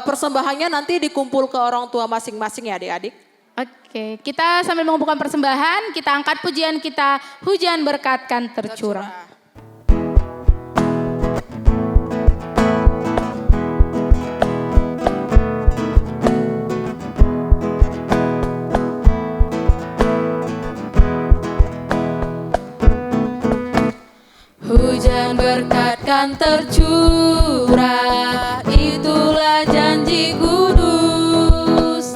Speaker 2: persembahannya nanti dikumpul ke orang tua masing-masing ya adik-adik.
Speaker 3: Oke, kita sambil mengumpulkan persembahan, kita angkat pujian kita, hujan berkat kan tercurah. Hujan berkat kan tercurah, itulah janji kudus.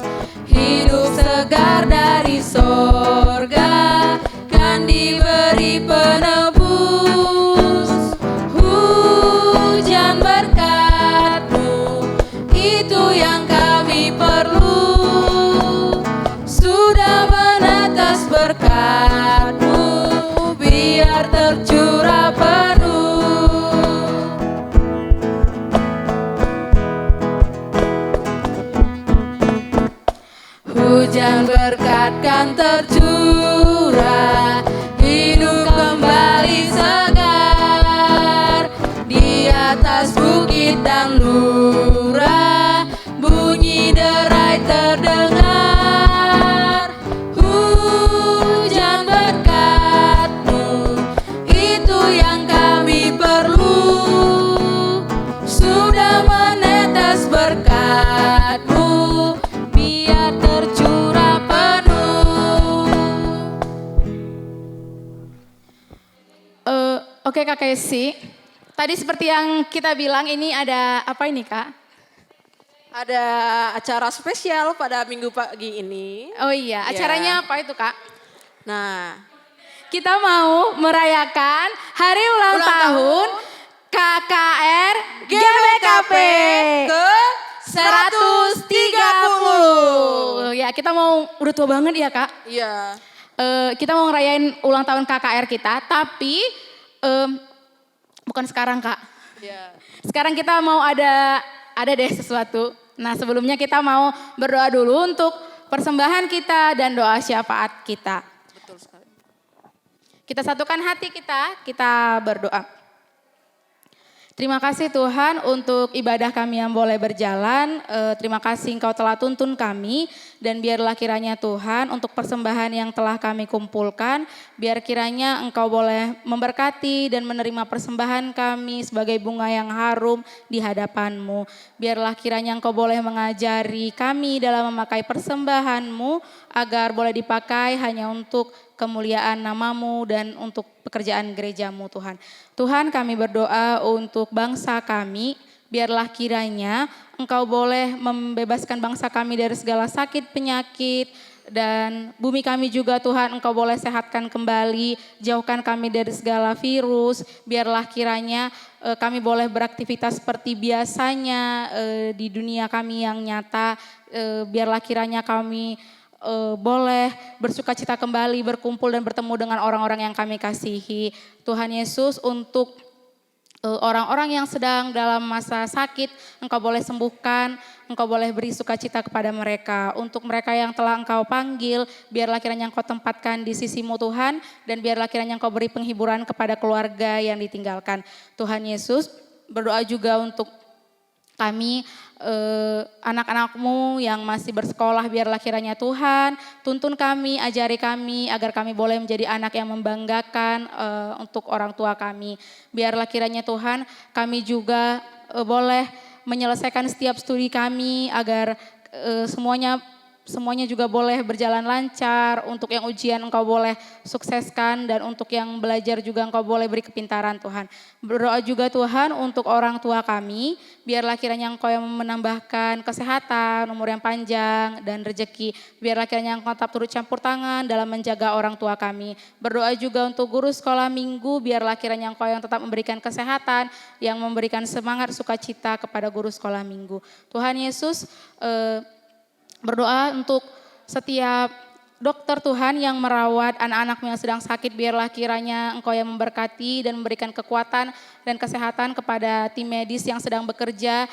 Speaker 3: Hidup segar dari sorga kan diberi penebus. Hujan berkat-Mu, itu yang kami perlu. Sudah menetes berkat-Mu, biar tercurah penuh. Hujan berkat kan tercurah, hidup kembali segar. Di atas bukit dan lurah, bunyi derai terdengar. Hujan berkat-Mu, Kak Kesi. Tadi seperti yang kita bilang ini ada apa ini Kak?
Speaker 2: Ada acara spesial pada minggu pagi ini.
Speaker 3: Oh iya, acaranya apa itu Kak?
Speaker 2: Nah,
Speaker 3: Kita mau merayakan hari ulang tahun KKR GBKP
Speaker 2: ke
Speaker 3: 130. Ya kita mau, udah tua banget ya Kak.
Speaker 2: iya.
Speaker 3: Kita mau ngerayain ulang tahun KKR kita, tapi bukan sekarang Kak.
Speaker 2: Iya.
Speaker 3: Sekarang kita mau ada deh sesuatu. Nah sebelumnya kita mau berdoa dulu untuk persembahan kita dan doa syafaat kita.
Speaker 2: Betul sekali.
Speaker 3: Kita satukan hati kita berdoa. Terima kasih Tuhan untuk ibadah kami yang boleh berjalan. Terima kasih Engkau telah tuntun kami. Dan biarlah kiranya Tuhan untuk persembahan yang telah kami kumpulkan. Biar kiranya Engkau boleh memberkati dan menerima persembahan kami sebagai bunga yang harum di hadapan-Mu. Biarlah kiranya Engkau boleh mengajari kami dalam memakai persembahan-Mu. Agar boleh dipakai hanya untuk kemuliaan nama-Mu dan untuk pekerjaan gereja-Mu Tuhan. Tuhan kami berdoa untuk bangsa kami, biarlah kiranya Engkau boleh membebaskan bangsa kami dari segala sakit penyakit dan bumi kami juga Tuhan Engkau boleh sehatkan kembali, jauhkan kami dari segala virus, biarlah kiranya kami boleh beraktivitas seperti biasanya di dunia kami yang nyata, biarlah kiranya kami boleh bersukacita kembali, berkumpul dan bertemu dengan orang-orang yang kami kasihi. Tuhan Yesus untuk orang-orang yang sedang dalam masa sakit, Engkau boleh sembuhkan, Engkau boleh beri sukacita kepada mereka. Untuk mereka yang telah Engkau panggil, biarlah kiranya Engkau tempatkan di sisi-Mu Tuhan, dan biarlah kiranya Engkau beri penghiburan kepada keluarga yang ditinggalkan. Tuhan Yesus, berdoa juga untuk kami anak-anak-Mu yang masih bersekolah, biarlah kiranya Tuhan tuntun kami, ajari kami agar kami boleh menjadi anak yang membanggakan untuk orang tua kami. Biarlah kiranya Tuhan kami juga boleh menyelesaikan setiap studi kami agar semuanya juga boleh berjalan lancar. Untuk yang ujian Engkau boleh sukseskan dan untuk yang belajar juga Engkau boleh beri kepintaran Tuhan. Berdoa juga Tuhan untuk orang tua kami, biarlah kiranya Engkau yang menambahkan kesehatan, umur yang panjang dan rezeki. Biarlah kiranya Engkau tetap turut campur tangan dalam menjaga orang tua kami. Berdoa juga untuk guru sekolah minggu, biarlah kiranya Engkau yang tetap memberikan kesehatan, yang memberikan semangat sukacita kepada guru sekolah minggu. Tuhan Yesus, berdoa untuk setiap dokter Tuhan yang merawat anak-anak yang sedang sakit, biarlah kiranya Engkau yang memberkati dan memberikan kekuatan dan kesehatan kepada tim medis yang sedang bekerja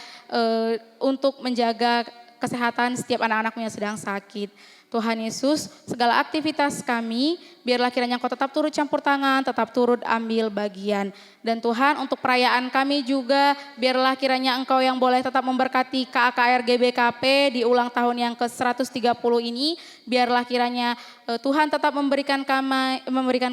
Speaker 3: untuk menjaga kesehatan setiap anak-anak yang sedang sakit. Tuhan Yesus, segala aktivitas kami, biarlah kiranya Engkau tetap turut campur tangan, tetap turut ambil bagian. Dan Tuhan untuk perayaan kami juga, biarlah kiranya Engkau yang boleh tetap memberkati KKR GBKP di ulang tahun yang ke-130 ini. Biarlah kiranya Tuhan tetap memberikan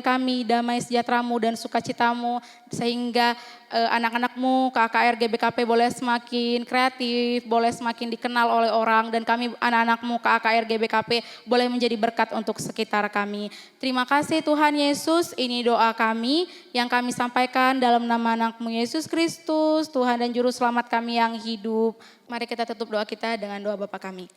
Speaker 3: kami damai sejahtera-Mu dan sukacita-Mu, sehingga anak-anak-Mu KKR GBKP boleh semakin kreatif, boleh semakin dikenal oleh orang, dan kami anak-anak-Mu KKR GBKP boleh menjadi berkat untuk sekitar kami. Terima kasih Tuhan Yesus, ini doa kami yang kami sampaikan dalam nama anak-Mu Yesus Kristus, Tuhan dan Juru Selamat kami yang hidup. Mari kita tutup doa kita dengan doa Bapa kami.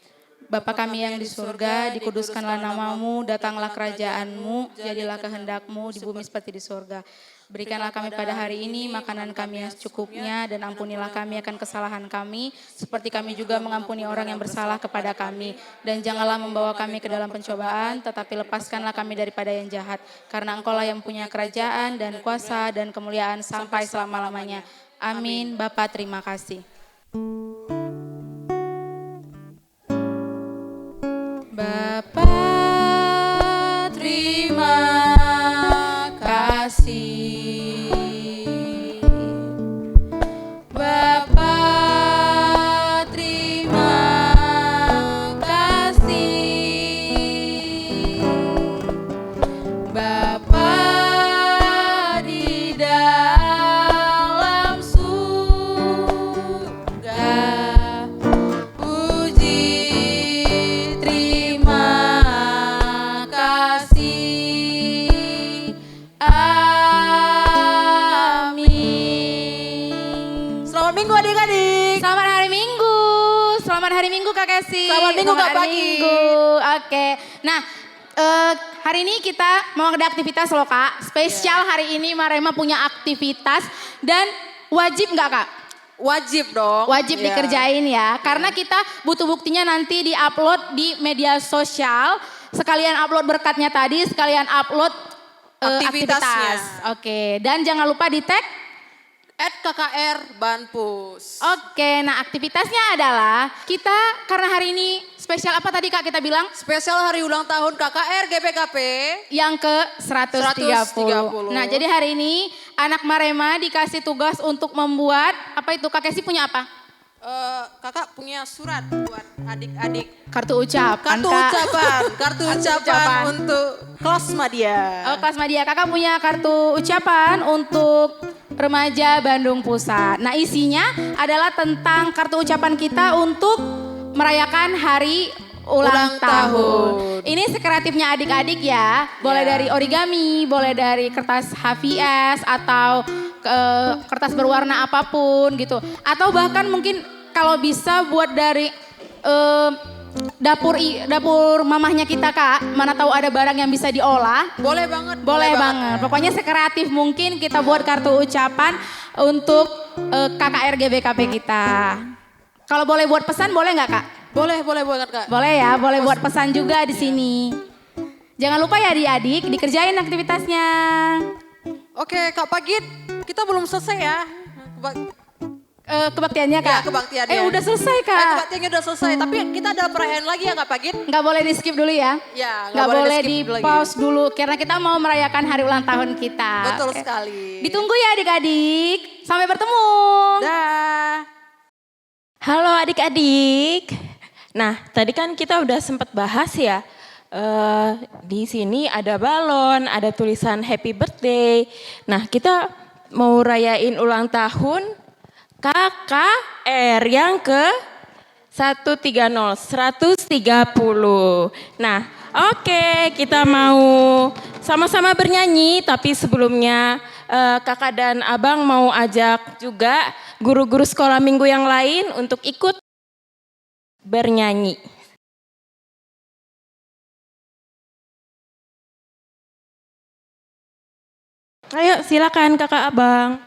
Speaker 3: Bapa kami yang di surga, dikuduskanlah nama-Mu, datanglah kerajaan-Mu, jadilah kehendak-Mu di bumi seperti di surga. Berikanlah kami pada hari ini makanan kami yang secukupnya, dan ampunilah kami akan kesalahan kami, seperti kami juga mengampuni orang yang bersalah kepada kami. Dan janganlah membawa kami ke dalam pencobaan, tetapi lepaskanlah kami daripada yang jahat. Karena Engkau-lah yang punya kerajaan dan kuasa dan kemuliaan sampai selama-lamanya. Amin. Bapa, terima kasih. Bapa, terima kasih. Bapa, terima kasih. Bapa di dalam surga.
Speaker 2: Selamat Minggu adik-adik.
Speaker 3: Selamat hari Minggu. Selamat hari Minggu Kak Kesi.
Speaker 2: Selamat Minggu, Kak
Speaker 3: Selamat hari
Speaker 2: Pagi.
Speaker 3: Minggu. Oke. Nah, hari ini kita mau ada aktivitas loh Kak. Spesial hari ini Marema punya aktivitas dan wajib nggak Kak?
Speaker 2: Wajib dong.
Speaker 3: Wajib
Speaker 2: Iya.
Speaker 3: dikerjain ya. Karena kita butuh buktinya nanti di-upload di media sosial. Sekalian upload berkatnya tadi, sekalian upload
Speaker 2: Aktivitasnya.
Speaker 3: aktivitas. Oke, dan jangan lupa di tag.
Speaker 2: @KKR Banpus.
Speaker 3: Oke, nah aktivitasnya adalah kita karena hari ini spesial apa tadi Kak kita bilang?
Speaker 2: Spesial hari ulang tahun KKR GBKP.
Speaker 3: Yang ke 130.
Speaker 2: 130.
Speaker 3: Nah jadi hari ini anak Marema dikasih tugas untuk membuat, apa itu Kak Kesi punya apa?
Speaker 2: Kakak punya surat buat adik-adik.
Speaker 3: Kartu ucapan
Speaker 2: Kartu
Speaker 3: Kak.
Speaker 2: ucapan. Kartu ucapan untuk kelas Madia.
Speaker 3: Oh kelas Madia, Kakak punya kartu ucapan untuk remaja Bandung Pusat. Nah isinya adalah tentang kartu ucapan kita untuk merayakan hari ulang tahun. Ini sekreatifnya adik-adik ya. Boleh dari origami, boleh dari kertas HVS atau kertas berwarna apapun gitu. Atau bahkan mungkin kalau bisa buat dari dapur mamahnya kita Kak. Mana tahu ada barang yang bisa diolah.
Speaker 2: Boleh banget.
Speaker 3: Boleh banget. Pokoknya sekreatif mungkin kita buat kartu ucapan untuk KKR GBKP kita. Kalau boleh buat pesan boleh nggak Kak?
Speaker 2: Boleh banget Kak.
Speaker 3: Boleh ya, boleh buat pesan juga di sini. Jangan lupa ya adik-adik dikerjain aktivitasnya.
Speaker 2: Oke Kak Pagit, kita belum selesai ya.
Speaker 3: Kebaktiannya Kak?
Speaker 2: Ya, kebaktiannya.
Speaker 3: Udah selesai Kak.
Speaker 2: Kebaktiannya udah selesai, tapi kita ada perayaan lagi ya Kak Pagit?
Speaker 3: Nggak boleh di skip dulu ya?
Speaker 2: Ya,
Speaker 3: Nggak boleh di
Speaker 2: di-skip lagi.
Speaker 3: pause dulu karena kita mau merayakan hari ulang tahun kita.
Speaker 2: Betul
Speaker 3: Oke.
Speaker 2: sekali.
Speaker 3: Ditunggu ya adik-adik. Sampai bertemu.
Speaker 2: Dah.
Speaker 6: Halo adik-adik. Nah, tadi kan kita udah sempat bahas ya. Di sini ada balon, ada tulisan happy birthday. Nah, kita mau rayain ulang tahun KKR yang ke 130. Nah, oke, kita mau sama-sama bernyanyi, tapi sebelumnya kakak dan abang mau ajak juga guru-guru sekolah minggu yang lain untuk ikut bernyanyi. Ayo silakan kakak abang.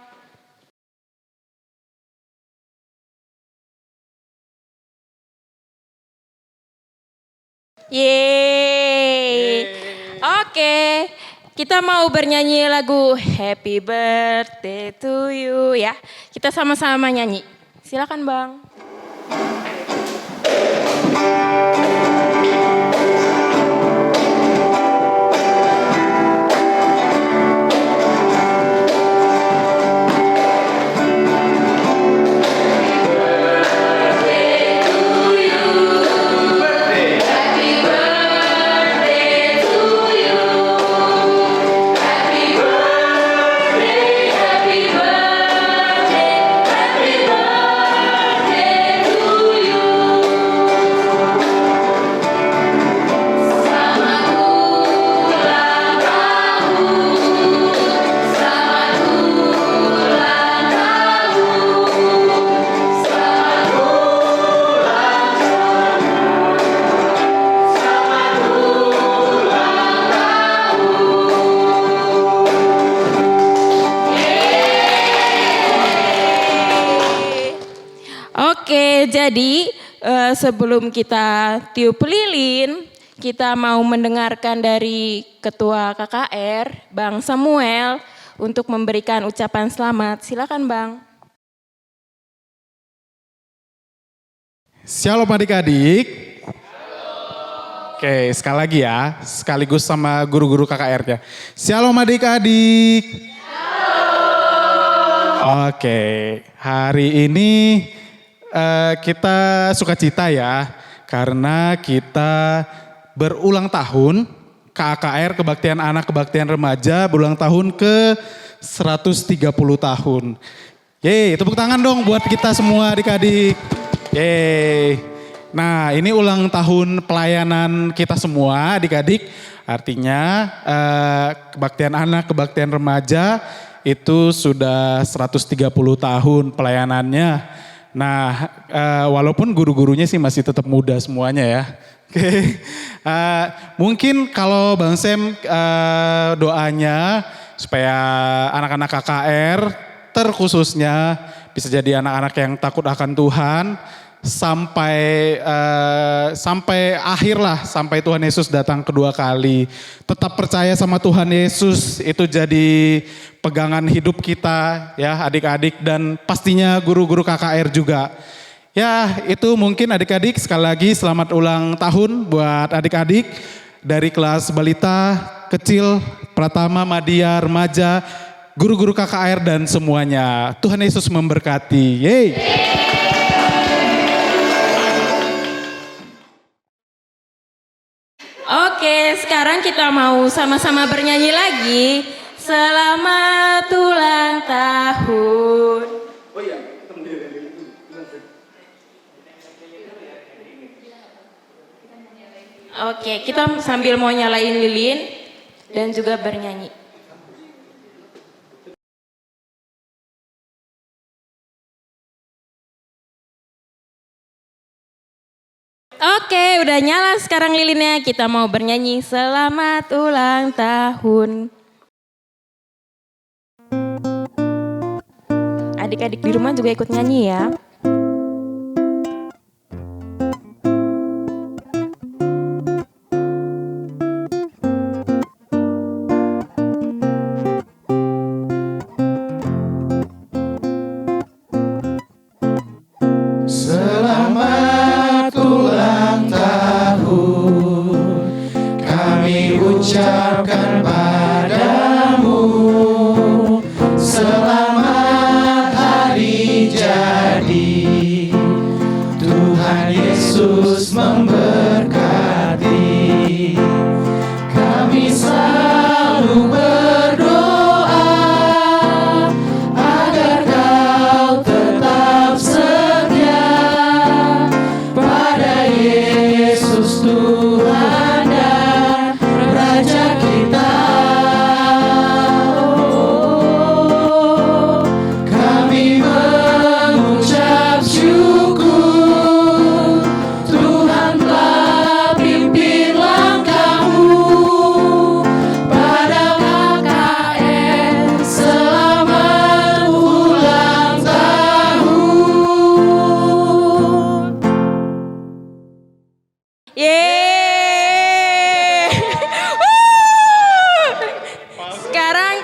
Speaker 6: Yeay. Oke, kita mau bernyanyi lagu Happy Birthday to You ya. Kita sama-sama nyanyi. Silakan bang. Oke, jadi sebelum kita tiup lilin, kita mau mendengarkan dari Ketua KKR, Bang Samuel, untuk memberikan ucapan selamat. Silakan Bang.
Speaker 7: Shalom adik-adik. Oke, sekali lagi ya, sekaligus sama guru-guru KKR-nya. Shalom adik-adik. Oke, hari ini kita sukacita ya, karena kita berulang tahun, KKR Kebaktian Anak Kebaktian Remaja berulang tahun ke 130 tahun. Yeay, tepuk tangan dong buat kita semua adik-adik. Yeay. Nah, ini ulang tahun pelayanan kita semua adik-adik. Artinya kebaktian anak, kebaktian remaja itu sudah 130 tahun pelayanannya. Nah, walaupun guru-gurunya sih masih tetap muda semuanya ya. Oke, mungkin kalau Bang Sam doanya supaya anak-anak KKR terkhususnya bisa jadi anak-anak yang takut akan Tuhan sampai akhir lah, sampai Tuhan Yesus datang kedua kali. Tetap percaya sama Tuhan Yesus, itu jadi pegangan hidup kita ya adik-adik, dan pastinya guru-guru KKR juga. Ya itu mungkin adik-adik, sekali lagi selamat ulang tahun buat adik-adik dari kelas balita, kecil, pratama, madya, remaja, guru-guru KKR dan semuanya. Tuhan Yesus memberkati. Yeay.
Speaker 6: Oke, sekarang kita mau sama-sama bernyanyi lagi. Selamat ulang tahun. Oke, kita sambil mau nyalain lilin dan juga bernyanyi. Oke, udah nyala sekarang lilinnya. Kita mau bernyanyi selamat ulang tahun. Adik-adik di rumah juga ikut nyanyi ya.
Speaker 8: Selamat ulang tahun, kami ucapkan padamu. Selamat hari jadi, Tuhan Yesus memberkati. Kami selalu berdoa agar kau tetap setia pada Yesus Tuhan dan Raja kita. Oh, kami mengucap syukur, Tuhan telah pimpin langkahmu pada KKR. Selamat ulang tahun.
Speaker 6: Yeay. Sekarang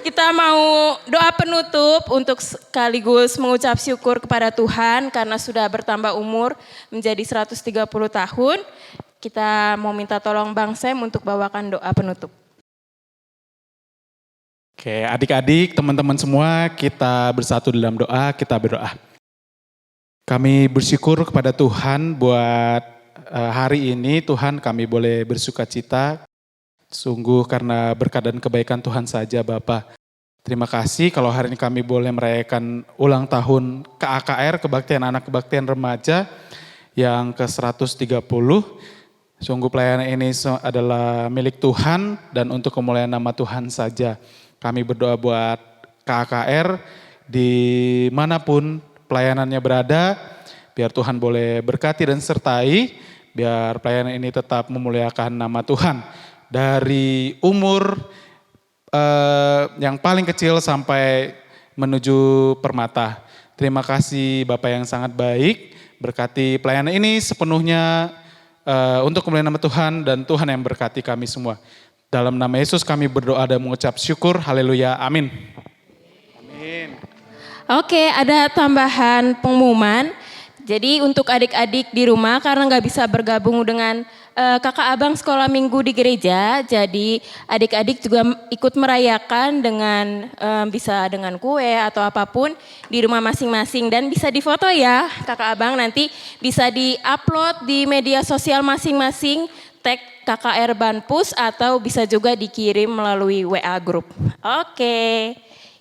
Speaker 6: kita mau doa penutup untuk sekaligus mengucap syukur kepada Tuhan karena sudah bertambah umur menjadi 130 tahun. Kita mau minta tolong Bang Sam untuk bawakan doa penutup.
Speaker 7: Oke, adik-adik, teman-teman semua, kita bersatu dalam doa, kita berdoa. Kami bersyukur kepada Tuhan buat hari ini, Tuhan kami boleh bersuka cita, sungguh karena berkat dan kebaikan Tuhan saja Bapa. Terima kasih kalau hari ini kami boleh merayakan ulang tahun KAKR, Kebaktian Anak Kebaktian Remaja yang ke-130. Sungguh pelayanan ini adalah milik Tuhan dan untuk kemuliaan nama Tuhan saja. Kami berdoa buat KAKR dimanapun pelayanannya berada, biar Tuhan boleh berkati dan sertai, biar pelayanan ini tetap memuliakan nama Tuhan. Dari umur yang paling kecil sampai menuju permata. Terima kasih Bapak yang sangat baik, berkati pelayanan ini sepenuhnya untuk kemuliaan nama Tuhan dan Tuhan yang berkati kami semua. Dalam nama Yesus kami berdoa dan mengucap syukur, haleluya, amin. Amin.
Speaker 6: Oke, ada tambahan pengumuman. Jadi untuk adik-adik di rumah karena nggak bisa bergabung dengan kakak abang sekolah minggu di gereja, jadi adik-adik juga ikut merayakan dengan bisa dengan kue atau apapun di rumah masing-masing dan bisa difoto ya kakak abang, nanti bisa di-upload di media sosial masing-masing, tag KKR Banpus atau bisa juga dikirim melalui WA Group. Oke,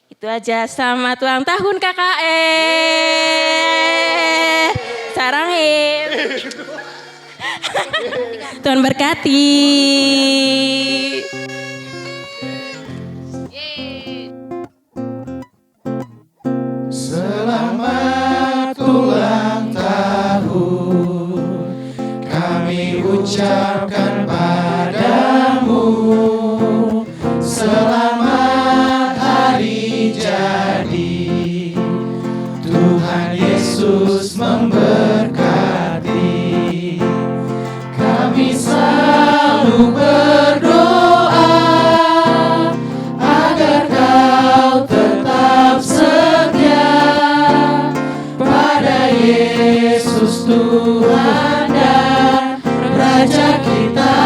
Speaker 6: itu aja. Selamat ulang tahun KKR. Sarangin. Tuhan berkati.
Speaker 8: Yesus memberkati. Kami selalu berdoa agar kau tetap setia pada Yesus Tuhan dan Raja kita.